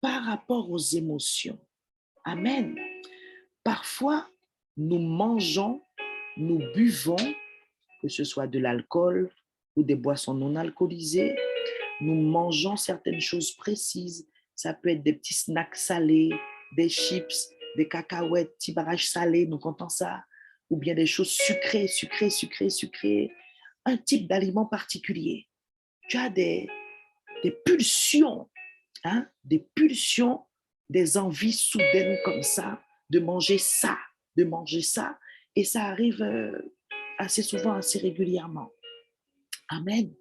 par rapport aux émotions. Amen. Parfois, nous mangeons, nous buvons, que ce soit de l'alcool ou des boissons non alcoolisées, nous mangeons certaines choses précises, Ça peut être des petits snacks salés, des chips, des cacahuètes, petits barrages salés, nous comptons ça. Ou bien des choses sucrées, sucrées, sucrées, sucrées. Un type d'aliment particulier. Tu as des pulsions, hein, des pulsions, des envies soudaines comme ça, de manger ça, de manger ça. Et ça arrive assez souvent, assez régulièrement. Amen.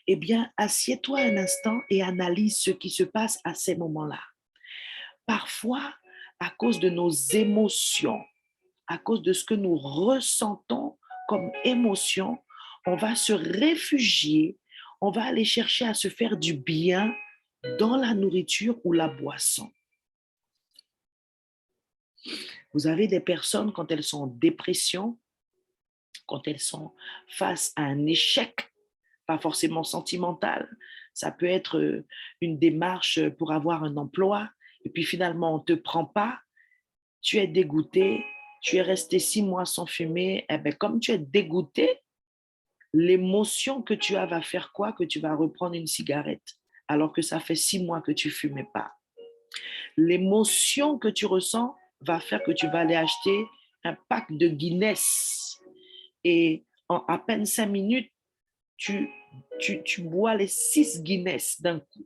Eh bien, assieds-toi un instant et analyse ce qui se passe à ces moments-là. Parfois, à cause de nos émotions, à cause de ce que nous ressentons comme émotion, on va se réfugier, on va aller chercher à se faire du bien dans la nourriture ou la boisson. Vous avez des personnes, quand elles sont en dépression, quand elles sont face à un échec, pas forcément sentimental, ça peut être une démarche pour avoir un emploi, et puis finalement, on ne te prend pas, tu es dégoûté, tu es resté 6 mois sans fumer, eh bien, comme tu es dégoûté, l'émotion que tu as va faire quoi? Que tu vas reprendre une cigarette, alors que ça fait 6 mois que tu ne fumais pas. L'émotion que tu ressens va faire que tu vas aller acheter un pack de Guinness. Et en à peine 5 minutes, tu bois les 6 Guinness d'un coup.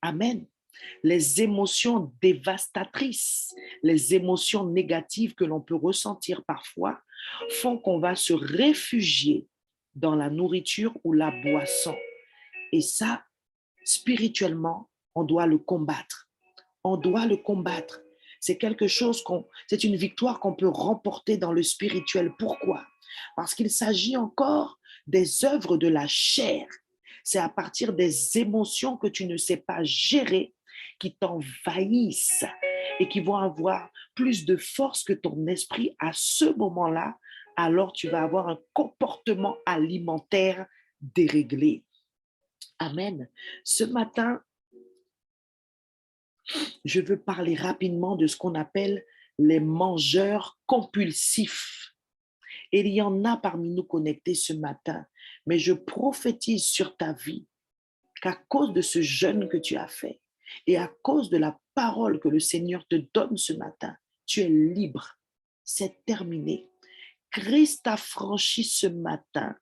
Amen. Les émotions dévastatrices, les émotions négatives que l'on peut ressentir parfois font qu'on va se réfugier dans la nourriture ou la boisson. Et ça, spirituellement, on doit le combattre. On doit le combattre. C'est quelque chose c'est une victoire qu'on peut remporter dans le spirituel. Pourquoi? Parce qu'il s'agit encore des œuvres de la chair. C'est à partir des émotions que tu ne sais pas gérer qui t'envahissent et qui vont avoir plus de force que ton esprit à ce moment-là. Alors tu vas avoir un comportement alimentaire déréglé. Amen. Ce matin, je veux parler rapidement de ce qu'on appelle les mangeurs compulsifs. Et il y en a parmi nous connectés ce matin, mais je prophétise sur ta vie qu'à cause de ce jeûne que tu as fait et à cause de la parole que le Seigneur te donne ce matin, tu es libre. C'est terminé. Christ a franchi ce matin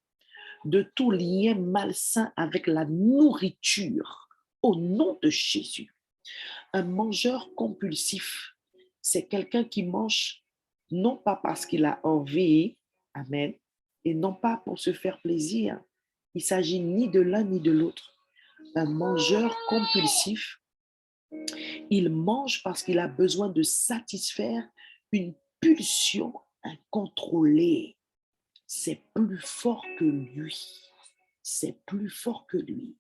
de tout lien malsain avec la nourriture au nom de Jésus. Un mangeur compulsif, c'est quelqu'un qui mange non pas parce qu'il a envie, amen, et non pas pour se faire plaisir. Il s'agit ni de l'un ni de l'autre. Un mangeur compulsif, il mange parce qu'il a besoin de satisfaire une pulsion incontrôlée. C'est plus fort que lui. C'est plus fort que lui.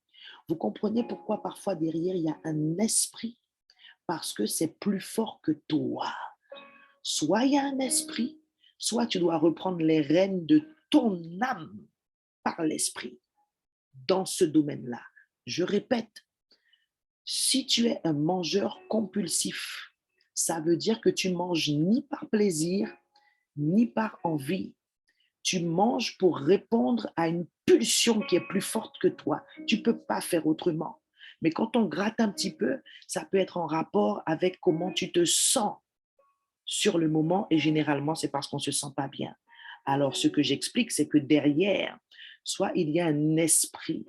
Vous comprenez pourquoi parfois derrière il y a un esprit? Parce que c'est plus fort que toi. Soit il y a un esprit, soit tu dois reprendre les rênes de ton âme par l'esprit dans ce domaine-là. Je répète, si tu es un mangeur compulsif, ça veut dire que tu manges ni par plaisir, ni par envie. Tu manges pour répondre à une pulsion qui est plus forte que toi. Tu ne peux pas faire autrement. Mais quand on gratte un petit peu, ça peut être en rapport avec comment tu te sens sur le moment et généralement, c'est parce qu'on ne se sent pas bien. Alors, ce que j'explique, c'est que derrière, soit il y a un esprit,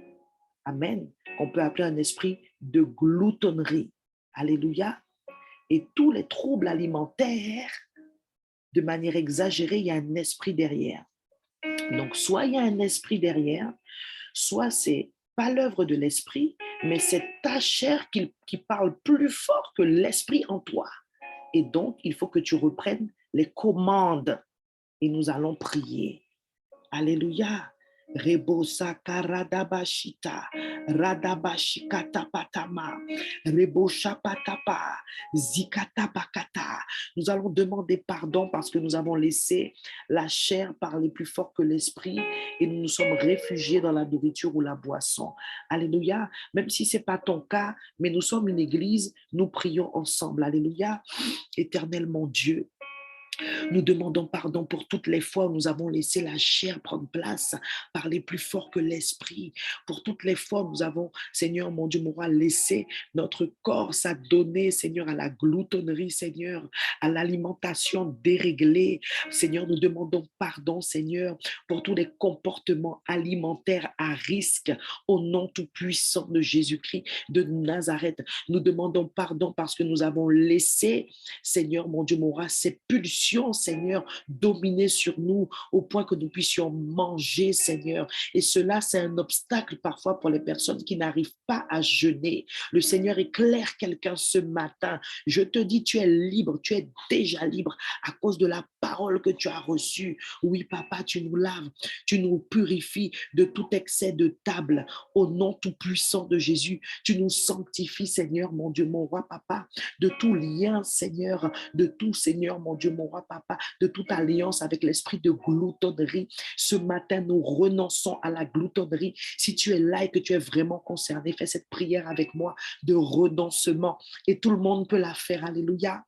amen, qu'on peut appeler un esprit de gloutonnerie. Alléluia. Et tous les troubles alimentaires, de manière exagérée, il y a un esprit derrière. Donc, soit il y a un esprit derrière, soit c'est pas l'œuvre de l'esprit, mais c'est ta chair qui parle plus fort que l'esprit en toi. Et donc, il faut que tu reprennes les commandes et nous allons prier. Alléluia. Rebosa karadabashita, radabashikata patama, rebosha patapa, zikata bakata. Nous allons demander pardon parce que nous avons laissé la chair parler plus fort que l'esprit et nous nous sommes réfugiés dans la nourriture ou la boisson. Alléluia. Même si ce n'est pas ton cas, mais nous sommes une église, nous prions ensemble. Alléluia. Éternel mon Dieu, Nous demandons pardon pour toutes les fois où nous avons laissé la chair prendre place, parler plus fort que l'esprit. Pour toutes les fois où nous avons, Seigneur, mon Dieu, mon roi, laissé notre corps s'adonner, Seigneur, à la gloutonnerie, Seigneur, à l'alimentation déréglée. Seigneur, nous demandons pardon, Seigneur, pour tous les comportements alimentaires à risque au nom tout-puissant de Jésus-Christ de Nazareth. Nous demandons pardon parce que nous avons laissé, Seigneur, mon Dieu, mon roi, ces pulsions, Seigneur, dominer sur nous au point que nous puissions manger, Seigneur. Et cela, c'est un obstacle parfois pour les personnes qui n'arrivent pas à jeûner. Le Seigneur éclaire quelqu'un ce matin. Je te dis, tu es libre, tu es déjà libre à cause de la parole que tu as reçue. Oui, papa, tu nous laves, tu nous purifies de tout excès de table au nom tout-puissant de Jésus. Tu nous sanctifies, Seigneur, mon Dieu, mon roi, papa, de tout lien, Seigneur, de tout, Seigneur, mon Dieu, mon roi, papa, de toute alliance avec l'esprit de gloutonnerie. Ce matin, nous renonçons à la gloutonnerie. Si tu es là et que tu es vraiment concerné, fais cette prière avec moi de renoncement. Et tout le monde peut la faire. Alléluia.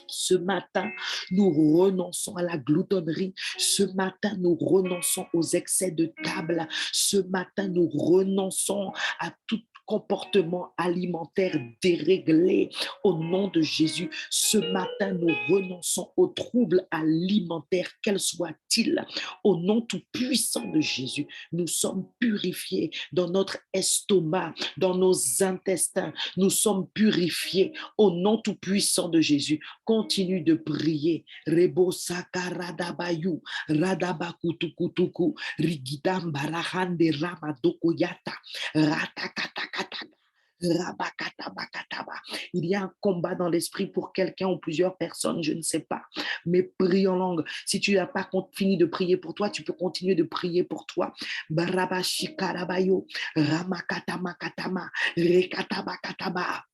Ce matin, nous renonçons à la gloutonnerie. Ce matin, nous renonçons aux excès de table. Ce matin, nous renonçons à tout comportement alimentaire déréglé au nom de Jésus. Ce matin, nous renonçons aux troubles alimentaires, quels soient-ils, au nom tout puissant de Jésus. Nous sommes purifiés dans notre estomac, dans nos intestins. Nous sommes purifiés au nom tout puissant de Jésus. Continue de prier. Rebo sakaradabayu, radabakutukutuku, rigidam barahande ramadokoyata, ratakatakata. Il y a un combat dans l'esprit pour quelqu'un ou plusieurs personnes, je ne sais pas, mais prie en langue. Si tu n'as pas fini de prier pour toi, tu peux continuer de prier pour toi. Barabashikarabayo, ramakatamakatama, rekatabakataba.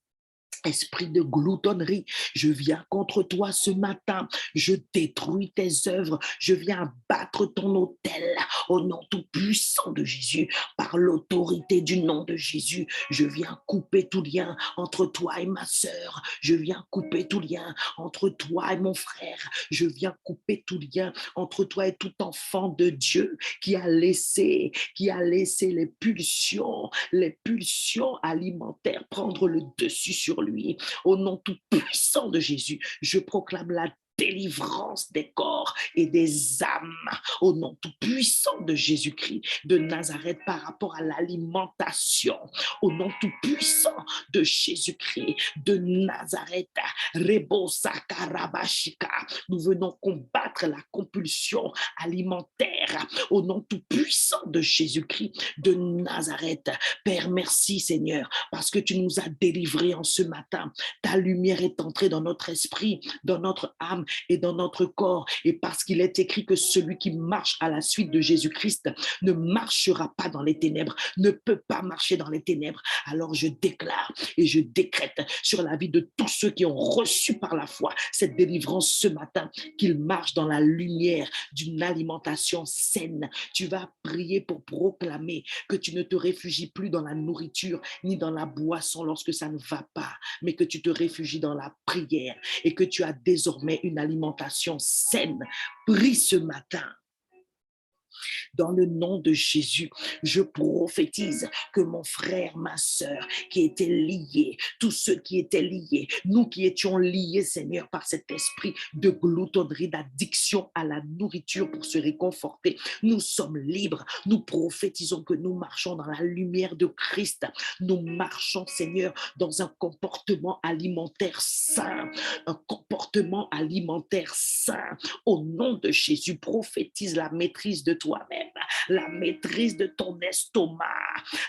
Esprit de gloutonnerie, je viens contre toi ce matin, je détruis tes œuvres, je viens abattre ton autel au nom tout puissant de Jésus, par l'autorité du nom de Jésus, je viens couper tout lien entre toi et ma sœur, je viens couper tout lien entre toi et mon frère, je viens couper tout lien entre toi et tout enfant de Dieu qui a laissé les pulsions alimentaires prendre le dessus sur lui. Au nom tout puissant de Jésus, je proclame la délivrance des corps et des âmes au nom tout puissant de Jésus-Christ de Nazareth par rapport à l'alimentation au nom tout puissant de Jésus-Christ de Nazareth. Nous venons combattre la compulsion alimentaire au nom tout puissant de Jésus-Christ de Nazareth. Père, merci Seigneur parce que tu nous as délivrés en ce matin. Ta lumière est entrée dans notre esprit, dans notre âme et dans notre corps. Et parce qu'il est écrit que celui qui marche à la suite de Jésus-Christ ne marchera pas dans les ténèbres, ne peut pas marcher dans les ténèbres. Alors je déclare et je décrète sur la vie de tous ceux qui ont reçu par la foi cette délivrance ce matin, qu'ils marchent dans la lumière d'une alimentation saine. Tu vas prier pour proclamer que tu ne te réfugies plus dans la nourriture ni dans la boisson lorsque ça ne va pas, mais que tu te réfugies dans la prière et que tu as désormais une alimentation saine. Prie ce matin. Dans le nom de Jésus, je prophétise que mon frère, ma sœur, qui étaient liés, tous ceux qui étaient liés, nous qui étions liés, Seigneur, par cet esprit de gloutonnerie, d'addiction à la nourriture pour se réconforter, nous sommes libres. Nous prophétisons que nous marchons dans la lumière de Christ. Nous marchons, Seigneur, dans un comportement alimentaire sain, Au nom de Jésus, prophétise la maîtrise de toi-même, la maîtrise de ton estomac,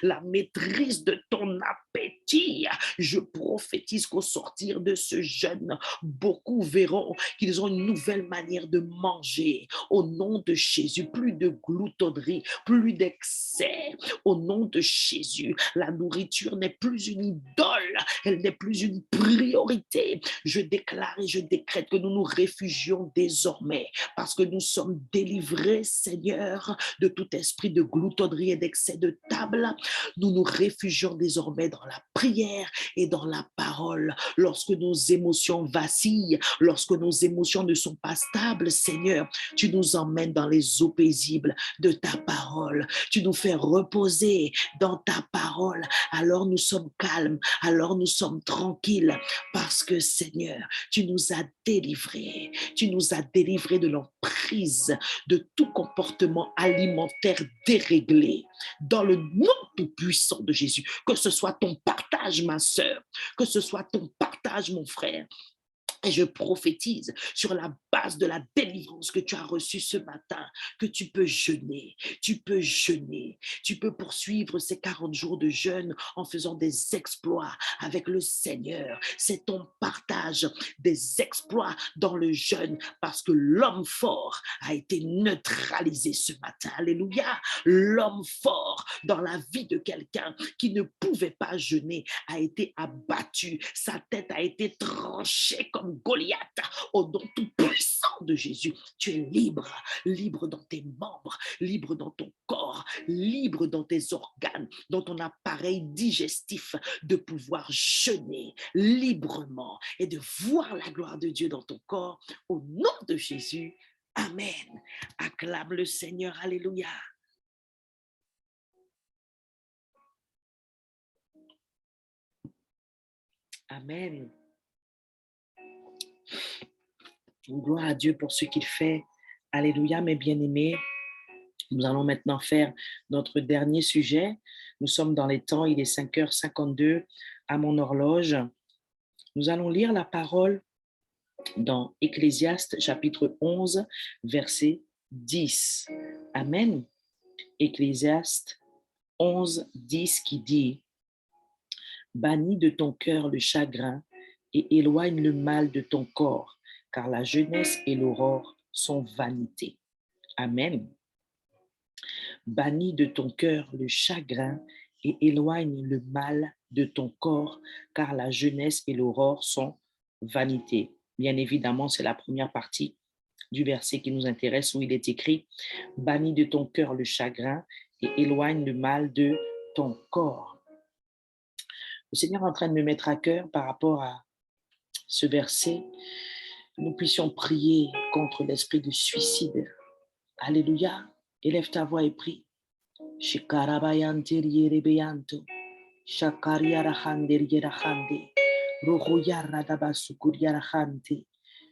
la maîtrise de ton appétit. Je prophétise qu'au sortir de ce jeûne, beaucoup verront qu'ils ont une nouvelle manière de manger. Au nom de Jésus, plus de gloutonnerie, plus d'excès. Au nom de Jésus, la nourriture n'est plus une idole, elle n'est plus une priorité. Je déclare et je décrète que nous nous réfugions désormais parce que nous sommes délivrés, Seigneur, de tout esprit de gloutonnerie et d'excès de table. Nous nous réfugions désormais dans la prière et dans la parole. Lorsque nos émotions vacillent, lorsque nos émotions ne sont pas stables, Seigneur, tu nous emmènes dans les eaux paisibles de ta parole. Tu nous fais reposer dans ta parole. Alors nous sommes calmes, alors nous sommes tranquilles parce que, Seigneur, tu nous as délivrés. Tu nous as délivrés de l'emprise de tout comportement alimentaire déréglé. Dans le nom tout-puissant de Jésus, que ce soit ton partage, ma sœur, que ce soit ton partage, mon frère. Et je prophétise sur la base de la délivrance que tu as reçue ce matin, que tu peux jeûner, tu peux poursuivre ces 40 jours de jeûne en faisant des exploits avec le Seigneur. C'est ton partage des exploits dans le jeûne parce que l'homme fort a été neutralisé ce matin. Alléluia. L'homme fort dans la vie de quelqu'un qui ne pouvait pas jeûner a été abattu. Sa tête a été tranchée comme Goliath, au nom tout puissant de Jésus. Tu es libre, libre dans tes membres, libre dans ton corps, libre dans tes organes, dans ton appareil digestif, de pouvoir jeûner librement et de voir la gloire de Dieu dans ton corps. Au nom de Jésus, amen. Acclame le Seigneur, alléluia. Amen. Gloire à Dieu pour ce qu'il fait. Alléluia, mes bien-aimés. Nous allons maintenant faire notre dernier sujet. Nous sommes dans les temps, il est 5h52 à mon horloge. Nous allons lire la parole dans Ecclésiaste chapitre 11, verset 10. Amen. Ecclésiaste 11, 10 qui dit « Bannis de ton cœur le chagrin et éloigne le mal de ton corps, car la jeunesse et l'aurore sont vanité. » Amen. Bannis de ton cœur le chagrin et éloigne le mal de ton corps, car la jeunesse et l'aurore sont vanité. Bien évidemment, c'est la première partie du verset qui nous intéresse où il est écrit « Bannis de ton cœur le chagrin et éloigne le mal de ton corps. » Le Seigneur est en train de me mettre à cœur par rapport à ce verset, nous puissions prier contre l'esprit de suicide. Alléluia. Élève ta voix et prie. Shikarabayantirierebeyanto. Shakariarahanderierahande. Rohoyaradabasukuriarahante.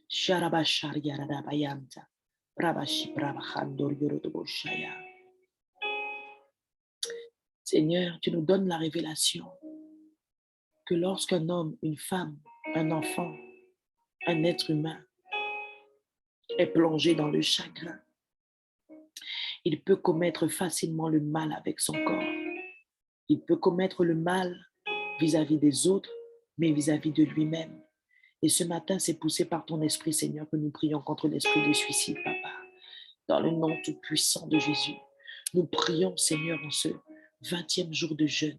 Sharabashariaradabayanta. Brabashibrabahandoriorodobosaya. Seigneur, tu nous donnes la révélation que lorsqu'un homme, une femme, un enfant, un être humain est plongé dans le chagrin, il peut commettre facilement le mal avec son corps. Il peut commettre le mal vis-à-vis des autres, mais vis-à-vis de lui-même. Et ce matin, c'est poussé par ton esprit, Seigneur, que nous prions contre l'esprit de suicide, Papa. Dans le nom tout puissant de Jésus, nous prions, Seigneur, en ce 20e jour de jeûne,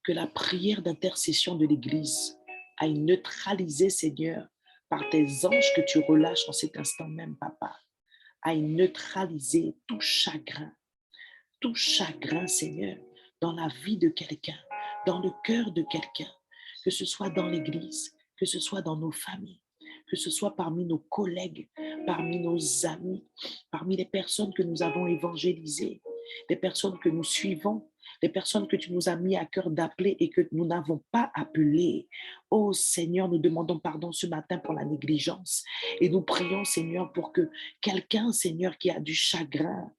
que la prière d'intercession de l'Église aille neutraliser, Seigneur, par tes anges que tu relâches en cet instant même, Papa, aille neutraliser tout chagrin, Seigneur, dans la vie de quelqu'un, dans le cœur de quelqu'un, que ce soit dans l'Église, que ce soit dans nos familles, que ce soit parmi nos collègues, parmi nos amis, parmi les personnes que nous avons évangélisées, les personnes que nous suivons, les personnes que tu nous as mis à cœur d'appeler et que nous n'avons pas appelées. Oh Seigneur, nous demandons pardon ce matin pour la négligence et nous prions, Seigneur, pour que quelqu'un, Seigneur, qui a du chagrin,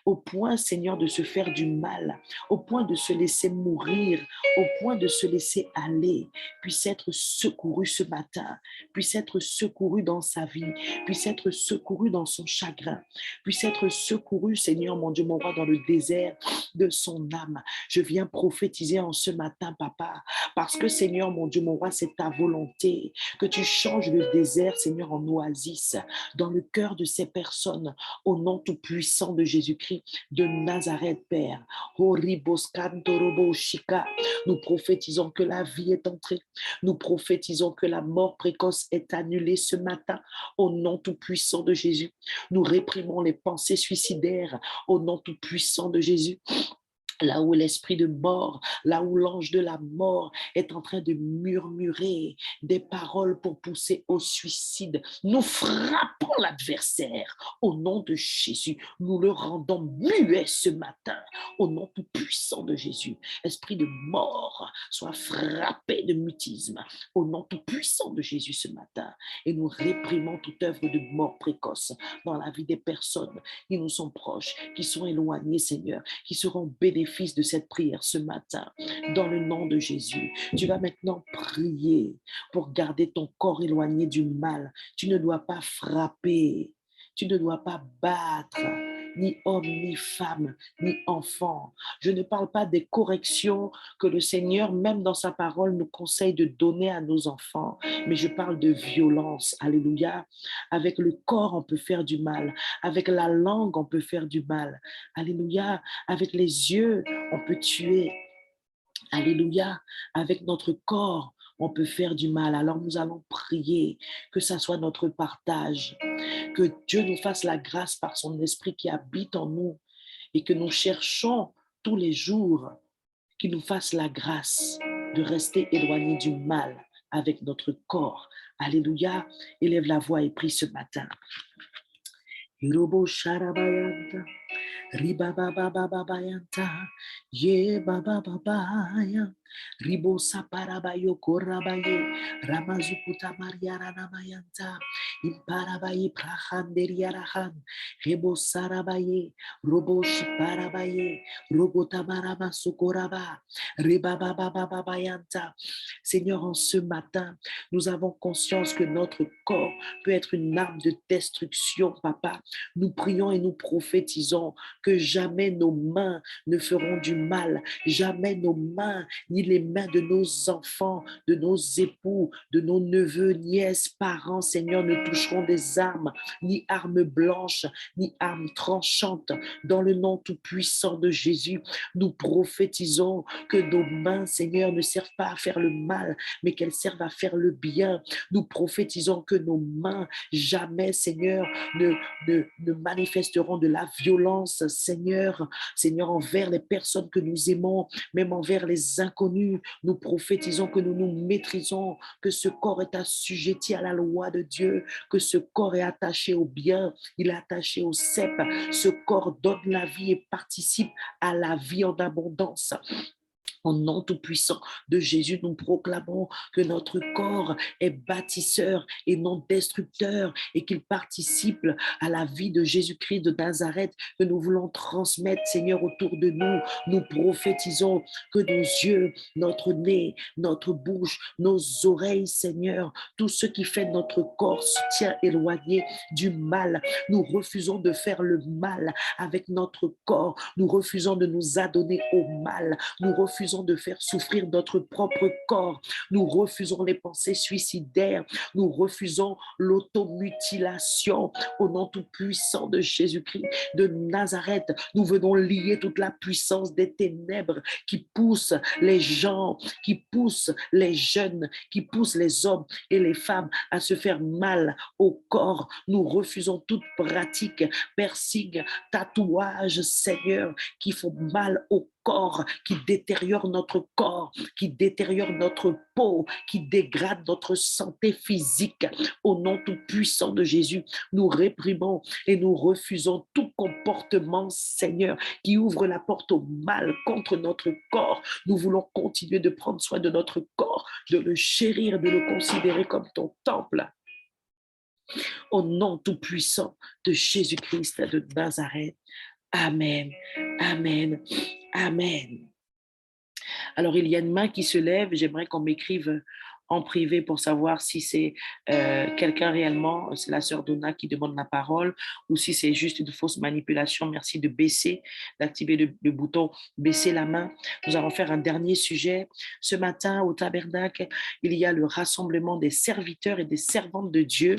au point, Seigneur, de se faire du mal, au point de se laisser mourir, au point de se laisser aller, puisse être secouru ce matin, puisse être secouru dans sa vie, puisse être secouru dans son chagrin, puisse être secouru, Seigneur, mon Dieu, mon roi, dans le désert de son âme. Je viens prophétiser en ce matin, Papa, parce que, Seigneur, mon Dieu, mon roi, c'est ta volonté que tu changes le désert, Seigneur, en oasis, dans le cœur de ces personnes, au nom tout puissant de Jésus-Christ de Nazareth, Père. Nous prophétisons que la vie est entrée. Nous prophétisons que la mort précoce est annulée ce matin au nom tout puissant de Jésus. Nous réprimons les pensées suicidaires au nom tout puissant de Jésus. là où l'esprit de mort, là où l'ange de la mort est en train de murmurer des paroles pour pousser au suicide, nous frappons l'adversaire au nom de Jésus. Nous le rendons muet ce matin au nom tout puissant de Jésus. Esprit de mort, sois frappé de mutisme au nom tout puissant de Jésus ce matin. Et nous réprimons toute œuvre de mort précoce dans la vie des personnes qui nous sont proches, qui sont éloignées, Seigneur, qui seront bénéfiques de cette prière ce matin, dans le nom de Jésus. Tu vas maintenant prier pour garder ton corps éloigné du mal. Tu ne dois pas frapper, tu ne dois pas battre, ni homme, ni femme, ni enfant. Je ne parle pas des corrections que le Seigneur, même dans sa parole, nous conseille de donner à nos enfants, mais je parle de violence. Alléluia. Avec le corps, on peut faire du mal. Avec la langue, on peut faire du mal. Alléluia. Avec les yeux, on peut tuer. Alléluia. Avec notre corps, on peut faire du mal. Alors nous allons prier que ça soit notre partage, que Dieu nous fasse la grâce par son esprit qui habite en nous et que nous cherchons tous les jours, qu'il nous fasse la grâce de rester éloignés du mal avec notre corps. Alléluia. Élève la voix et prie ce matin. Hirobo sharabayanta, ribabababayanta, ye babababaya, ribo saparabayo korabaye, ramazukuta mariara namayanta, imparabaye prahanderiarahan, rebo sarabaye, robo shiparabaye, robotamarama sukoraba, ribabababayanta. Seigneur, en ce matin, nous avons conscience que notre corps peut être une arme de destruction, Papa. Nous prions et nous prophétisons que jamais nos mains ne feront du mal, jamais nos mains, ni les mains de nos enfants, de nos époux, de nos neveux, nièces, parents, Seigneur, ne toucheront des armes, ni armes blanches, ni armes tranchantes. Dans le nom tout-puissant de Jésus, nous prophétisons que nos mains, Seigneur, ne servent pas à faire le mal, mais qu'elles servent à faire le bien. Nous prophétisons que nos mains, jamais, Seigneur, ne manifesteront de la violence, Seigneur, envers les personnes que nous aimons, même envers les inconnus. Nous prophétisons que nous nous maîtrisons, que ce corps est assujetti à la loi de Dieu, que ce corps est attaché au bien, il est attaché au cep. Ce corps donne la vie et participe à la vie en abondance. Au nom tout-puissant de Jésus, nous proclamons que notre corps est bâtisseur et non destructeur et qu'il participe à la vie de Jésus-Christ de Nazareth que nous voulons transmettre, Seigneur, autour de nous. Nous prophétisons que nos yeux, notre nez, notre bouche, nos oreilles, Seigneur, tout ce qui fait notre corps se tient éloigné du mal. Nous refusons de faire le mal avec notre corps. Nous refusons de nous adonner au mal. Nous refusons de faire souffrir notre propre corps. Nous refusons les pensées suicidaires. Nous refusons l'automutilation. Au nom tout puissant de Jésus-Christ de Nazareth, nous venons lier toute la puissance des ténèbres qui poussent les gens, qui poussent les jeunes, qui poussent les hommes et les femmes à se faire mal au corps. Nous refusons toute pratique, piercing, tatouage, Seigneur, qui font mal au corps, qui détériore notre corps, qui détériore notre peau, qui dégrade notre santé physique. Au nom tout puissant de Jésus, nous réprimons et nous refusons tout comportement, Seigneur, qui ouvre la porte au mal contre notre corps. Nous voulons continuer de prendre soin de notre corps, de le chérir, de le considérer comme ton temple. Au nom tout puissant de Jésus-Christ de Nazareth. Amen, amen, amen. Alors, il y a une main qui se lève. J'aimerais qu'on m'écrive en privé pour savoir si c'est quelqu'un réellement, c'est la sœur Donna qui demande la parole, ou si c'est juste une fausse manipulation. Merci de baisser, d'activer le bouton baisser la main. Nous allons faire un dernier sujet. Ce matin, au tabernacle, il y a le rassemblement des serviteurs et des servantes de Dieu.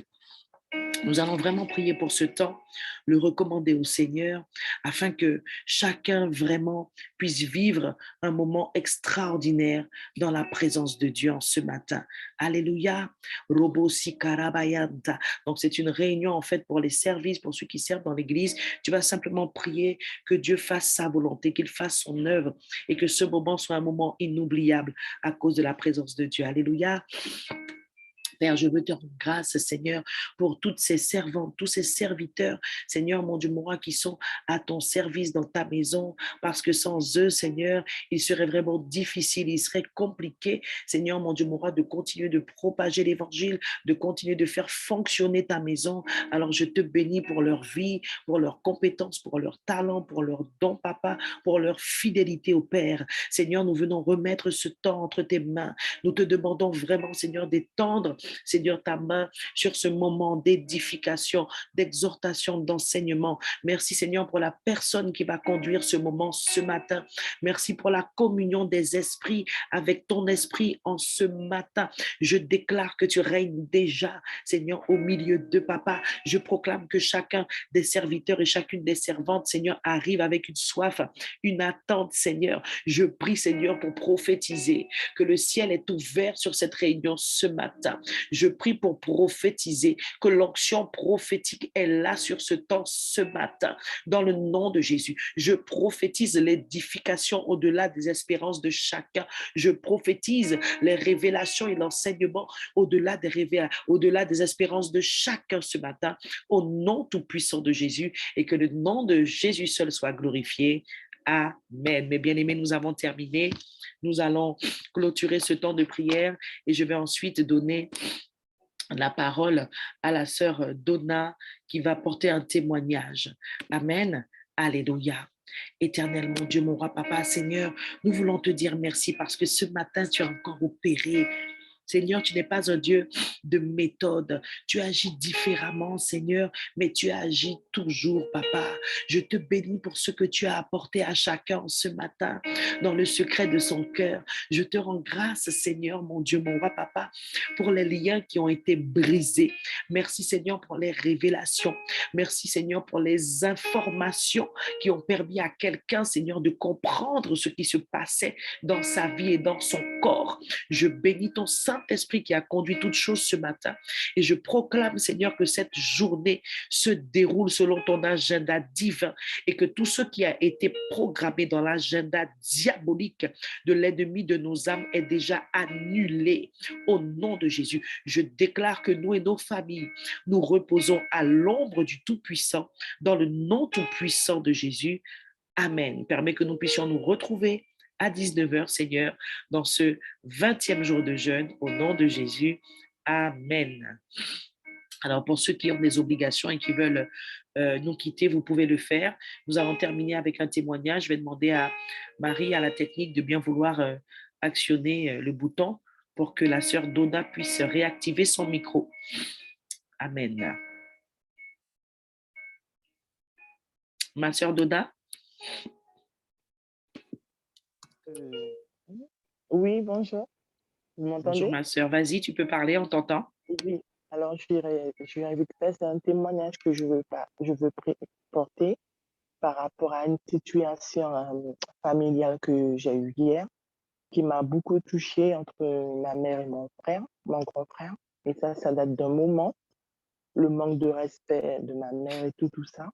Nous allons vraiment prier pour ce temps, le recommander au Seigneur, afin que chacun vraiment puisse vivre un moment extraordinaire dans la présence de Dieu en ce matin. Alléluia. Robo Sikarabayanta. Donc, c'est une réunion en fait pour les services, pour ceux qui servent dans l'église. Tu vas simplement prier que Dieu fasse sa volonté, qu'il fasse son œuvre et que ce moment soit un moment inoubliable à cause de la présence de Dieu. Alléluia. Père, je veux te rendre grâce, Seigneur, pour toutes ces servantes, tous ces serviteurs, Seigneur, mon Dieu, mon roi, qui sont à ton service dans ta maison, parce que sans eux, Seigneur, il serait vraiment difficile, il serait compliqué, Seigneur, mon Dieu, mon roi, de continuer de propager l'évangile, de continuer de faire fonctionner ta maison. Alors, je te bénis pour leur vie, pour leurs compétences, pour leur talent, pour leurs dons, papa, pour leur fidélité au Père. Seigneur, nous venons remettre ce temps entre tes mains. Nous te demandons vraiment, Seigneur, d'étendre Seigneur, ta main sur ce moment d'édification, d'exhortation, d'enseignement. Merci, Seigneur, pour la personne qui va conduire ce moment ce matin. Merci pour la communion des esprits avec ton esprit en ce matin. Je déclare que tu règnes déjà, Seigneur, au milieu de papa. Je proclame que chacun des serviteurs et chacune des servantes, Seigneur, arrive avec une soif, une attente, Seigneur. Je prie, Seigneur, pour prophétiser que le ciel est ouvert sur cette réunion ce matin. Je prie pour prophétiser que l'onction prophétique est là sur ce temps ce matin. Dans le nom de Jésus, je prophétise l'édification au-delà des espérances de chacun. Je prophétise les révélations et l'enseignement au-delà des espérances de chacun ce matin, au nom tout-puissant de Jésus, et que le nom de Jésus seul soit glorifié. Amen. Mes bien-aimés, nous avons terminé. Nous allons clôturer ce temps de prière et je vais ensuite donner la parole à la sœur Donna qui va porter un témoignage. Amen. Alléluia. Éternel, mon Dieu, mon roi, papa, Seigneur, nous voulons te dire merci parce que ce matin, tu as encore opéré. Seigneur, tu n'es pas un Dieu de méthode. Tu agis différemment, Seigneur, mais tu agis toujours, papa. Je te bénis pour ce que tu as apporté à chacun ce matin, dans le secret de son cœur. Je te rends grâce, Seigneur, mon Dieu, mon roi, papa, pour les liens qui ont été brisés. Merci, Seigneur, pour les révélations. Merci, Seigneur, pour les informations qui ont permis à quelqu'un, Seigneur, de comprendre ce qui se passait dans sa vie et dans son corps. Je bénis ton Saint-Esprit qui a conduit toutes choses ce matin et je proclame, Seigneur, que cette journée se déroule selon ton agenda divin et que tout ce qui a été programmé dans l'agenda diabolique de l'ennemi de nos âmes est déjà annulé. Au nom de Jésus, je déclare que nous et nos familles, nous reposons à l'ombre du Tout-Puissant dans le nom tout-puissant de Jésus. Amen. Permets que nous puissions nous retrouver à 19h, Seigneur, dans ce 20e jour de jeûne, au nom de Jésus. Amen. Alors, pour ceux qui ont des obligations et qui veulent nous quitter, vous pouvez le faire. Nous allons terminer avec un témoignage. Je vais demander à Marie, à la technique, de bien vouloir actionner le bouton pour que la sœur Donna puisse réactiver son micro. Amen. Ma sœur Donna? Oui, bonjour. Vous Bonjour m'entendez? ma sœur, vas-y, tu peux parler, on t'entend. Oui. Alors, je vais vite faire, c'est un témoignage que je veux porter par rapport à une situation familiale que j'ai eue hier, qui m'a beaucoup touchée entre ma mère et mon grand frère. Et ça date d'un moment, le manque de respect de ma mère et tout ça.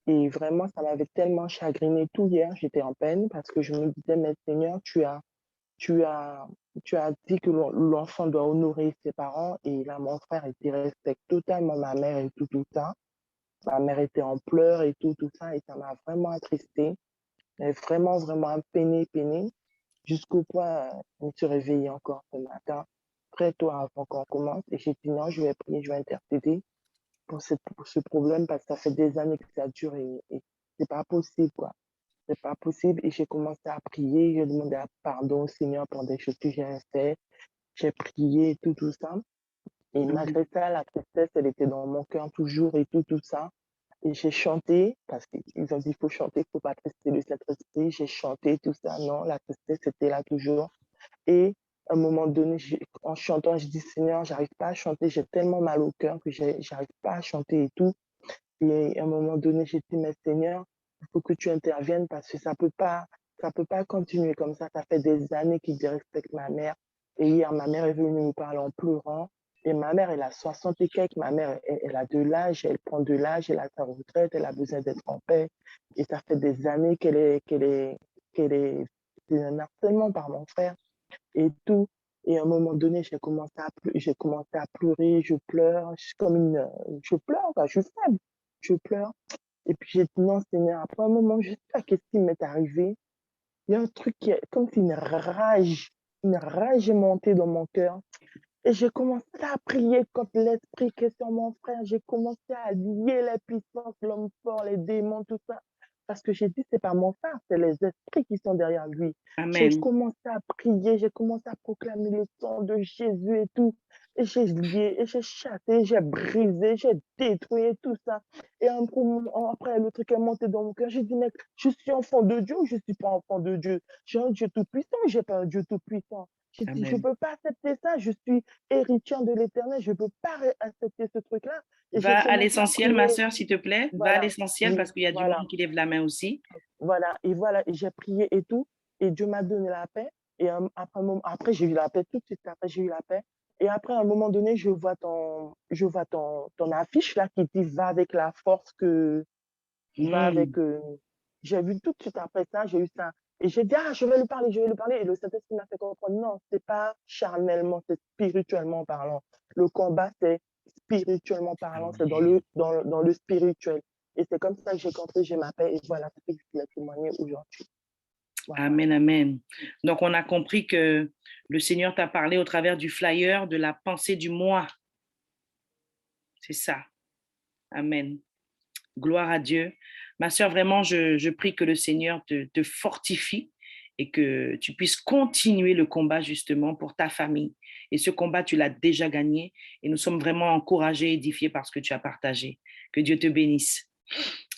Et vraiment, ça m'avait tellement chagrinée tout hier, j'étais en peine parce que je me disais, mais Seigneur, tu as, tu as dit que l'enfant doit honorer ses parents et là, mon frère, il respecte totalement ma mère et tout ça. Ma mère était en pleurs et tout ça et ça m'a vraiment attristée, mais vraiment, vraiment peinée, jusqu'au point, je me suis réveillée encore ce matin, très tôt avant qu'on commence et j'ai dit non, je vais prier, je vais intercéder pour ce problème parce que ça fait des années que ça dure et c'est pas possible, quoi. C'est pas possible. Et j'ai commencé à prier. J'ai demandé pardon au Seigneur pour des choses que j'ai fait. J'ai prié et tout ça. Et malgré ça, la tristesse, elle était dans mon cœur toujours et tout ça. Et j'ai chanté, parce qu'ils ont dit, il faut chanter, il faut pas trister le Saint-Esprit. J'ai chanté tout ça. Non, la tristesse était là toujours. Et À un moment donné, en chantant, je dis: «Seigneur, j'arrive pas à chanter, j'ai tellement mal au cœur que j'arrive pas à chanter et tout». Et à un moment donné, j'ai dit: «Mais Seigneur, il faut que tu interviennes parce que ça peut pas continuer comme ça. Ça fait des années qu'il dérespecte ma mère». Et hier, ma mère est venue me parler en pleurant. Et ma mère, elle a 60 et quelques. Ma mère, elle a de l'âge, elle prend de l'âge, elle a sa retraite, elle a besoin d'être en paix. Et ça fait des années qu'elle est c'est un harcèlement par mon frère et tout. Et à un moment donné, j'ai commencé à pleurer, je pleure, je suis comme je pleure, quoi, je suis faible, je pleure. Et puis j'ai dit: «Non Seigneur». Après un moment, je sais pas qu'est-ce qui m'est arrivé. Il y a un truc qui est comme si une rage est montée dans mon cœur. Et j'ai commencé à prier contre l'esprit qui est sur mon frère. J'ai commencé à lier les puissances, l'homme fort, les démons, tout ça. Parce que j'ai dit, c'est pas mon frère, c'est les esprits qui sont derrière lui. J'ai Amen. commencé à prier, j'ai commencé à proclamer le sang de Jésus et tout. Et j'ai lié, et j'ai chassé, j'ai brisé, j'ai détruit tout ça. Et après, le truc est monté dans mon cœur. J'ai dit, mais je suis enfant de Dieu ou je suis pas enfant de Dieu? J'ai un Dieu tout-puissant ou j'ai pas un Dieu tout-puissant? J'ai dit, je Amen. peux pas accepter ça. Je suis héritière de l'Éternel, je ne peux pas accepter ce truc-là. Et j'ai Va à commencé à l'essentiel, ma prier. sœur, s'il te plaît. Va à Voilà, l'essentiel oui, parce qu'il y a du voilà, monde qui lève la main aussi. voilà. Et j'ai prié et tout. Et Dieu m'a donné la paix. Et après, j'ai eu la paix. Tout de suite après, j'ai eu la paix. Et après, à un moment donné, je vois ton affiche là qui dit va avec la force que, va Mhm. avec. J'ai vu tout de suite après ça, j'ai eu ça. Et j'ai dit, ah, je vais lui parler, je vais lui parler. Et le Saint-Esprit m'a fait comprendre, non, c'est pas charnellement, c'est spirituellement parlant. Le combat, c'est spirituellement parlant, c'est dans Amen. le spirituel. Et c'est comme ça que j'ai compris, j'ai ma paix. Et voilà, c'est ce que je voulais témoigner aujourd'hui. Voilà. Amen, amen. Donc, on a compris que le Seigneur t'a parlé au travers du flyer de la pensée du moi. C'est ça. Amen. Gloire à Dieu. Ma sœur, vraiment, je prie que le Seigneur te fortifie et que tu puisses continuer le combat justement pour ta famille. Et ce combat, tu l'as déjà gagné et nous sommes vraiment encouragés, édifiés par ce que tu as partagé. Que Dieu te bénisse.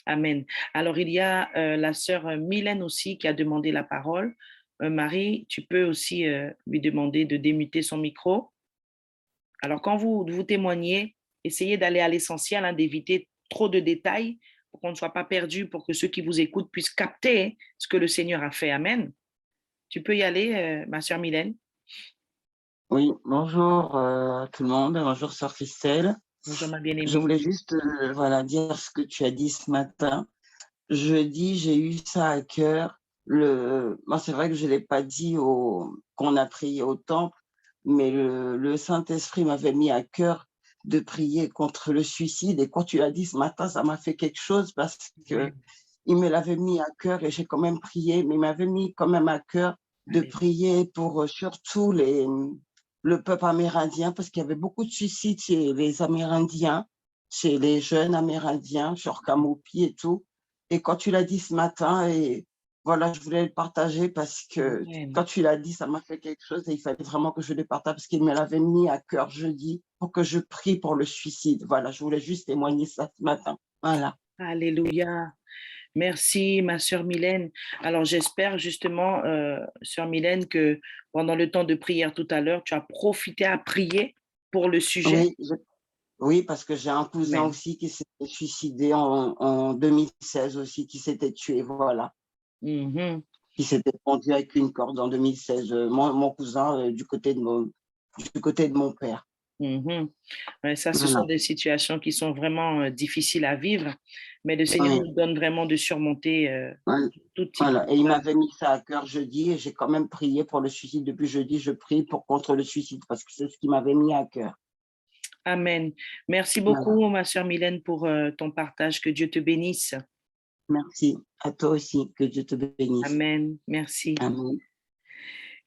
Amen. Alors, il y a la sœur Mylène aussi qui a demandé la parole. Marie, tu peux aussi lui demander de démuter son micro. Alors, quand vous témoignez, essayez d'aller à l'essentiel, hein, d'éviter trop de détails pour qu'on ne soit pas perdu, pour que ceux qui vous écoutent puissent capter ce que le Seigneur a fait. Amen. Tu peux y aller, ma sœur Mylène. Oui, bonjour à tout le monde, bonjour sœur Christelle. Bonjour, ma Je bien-aimée. voulais juste voilà, dire ce que tu as dit ce matin. Jeudi, j'ai eu ça à cœur. Moi, c'est vrai que je ne l'ai pas dit qu'on a prié au temple, mais le Saint-Esprit m'avait mis à cœur de prier contre le suicide. Et quand tu l'as dit ce matin, ça m'a fait quelque chose parce que Amen. il me l'avait mis à cœur et j'ai quand même prié, mais il m'avait mis quand même à cœur de Allez. prier pour surtout le peuple amérindien, parce qu'il y avait beaucoup de suicides chez les Amérindiens, chez les jeunes Amérindiens, sur Camopi et tout. Et quand tu l'as dit ce matin, et voilà, je voulais le partager parce que Amen. quand tu l'as dit, ça m'a fait quelque chose et il fallait vraiment que je le partage parce qu'il me l'avait mis à cœur jeudi pour que je prie pour le suicide. Voilà, je voulais juste témoigner ça ce matin. Voilà. Alléluia. Merci, ma sœur Mylène. Alors, j'espère justement, sœur Mylène, que pendant le temps de prière tout à l'heure, tu as profité à prier pour le sujet. Oui, oui, parce que j'ai un cousin Amen. aussi qui s'était suicidé en 2016 aussi, qui s'était tué, voilà. Mhm. Qui s'était pendu avec une corde en 2016. Mon cousin du côté de mon père. Mhm. Ouais, ça, ce sont Voilà. des situations qui sont vraiment difficiles à vivre, mais le Seigneur Oui, nous donne vraiment de surmonter ouais, tout type voilà. Et il d'épreuve. m'avait mis ça à cœur jeudi et j'ai quand même prié pour le suicide. Depuis jeudi, je prie contre le suicide parce que c'est ce qui m'avait mis à cœur. Amen. Merci Voilà. beaucoup, ma sœur Mylène, pour ton partage. Que Dieu te bénisse. Merci. À toi aussi. Que Dieu te bénisse. Amen. Merci. Amen.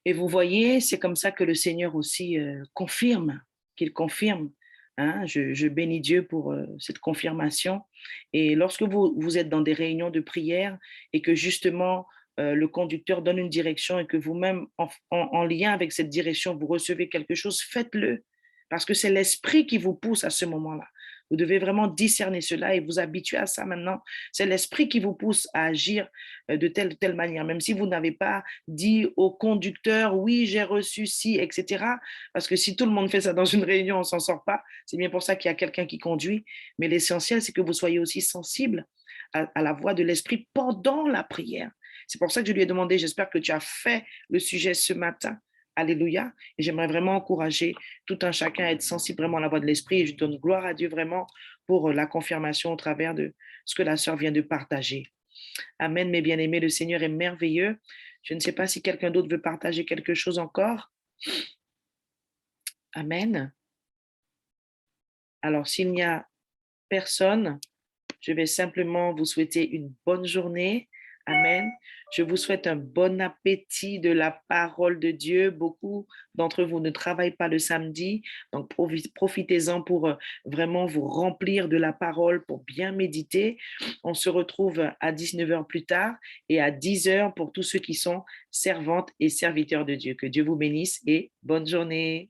Et vous voyez, c'est comme ça que le Seigneur aussi confirme, qu'il confirme. Hein, je bénis Dieu pour cette confirmation. Et lorsque vous êtes dans des réunions de prière et que justement le conducteur donne une direction et que vous-même, en lien avec cette direction, vous recevez quelque chose, faites-le. Parce que c'est l'esprit qui vous pousse à ce moment-là. Vous devez vraiment discerner cela et vous habituer à ça maintenant. C'est l'esprit qui vous pousse à agir de telle ou telle manière, même si vous n'avez pas dit au conducteur, oui, j'ai reçu ci, etc. Parce que si tout le monde fait ça dans une réunion, on ne s'en sort pas. C'est bien pour ça qu'il y a quelqu'un qui conduit. Mais l'essentiel, c'est que vous soyez aussi sensible à la voix de l'esprit pendant la prière. C'est pour ça que je lui ai demandé, j'espère que tu as fait le sujet ce matin. Alléluia. Et j'aimerais vraiment encourager tout un chacun à être sensible vraiment à la voix de l'esprit. Et je donne gloire à Dieu vraiment pour la confirmation au travers de ce que la sœur vient de partager. Amen, mes bien-aimés, le Seigneur est merveilleux. Je ne sais pas si quelqu'un d'autre veut partager quelque chose encore. Amen. Alors, s'il n'y a personne, je vais simplement vous souhaiter une bonne journée. Amen. Je vous souhaite un bon appétit de la parole de Dieu. Beaucoup d'entre vous ne travaillent pas le samedi, donc profitez-en pour vraiment vous remplir de la parole, pour bien méditer. On se retrouve à 19h plus tard et à 10h pour tous ceux qui sont servantes et serviteurs de Dieu. Que Dieu vous bénisse et bonne journée.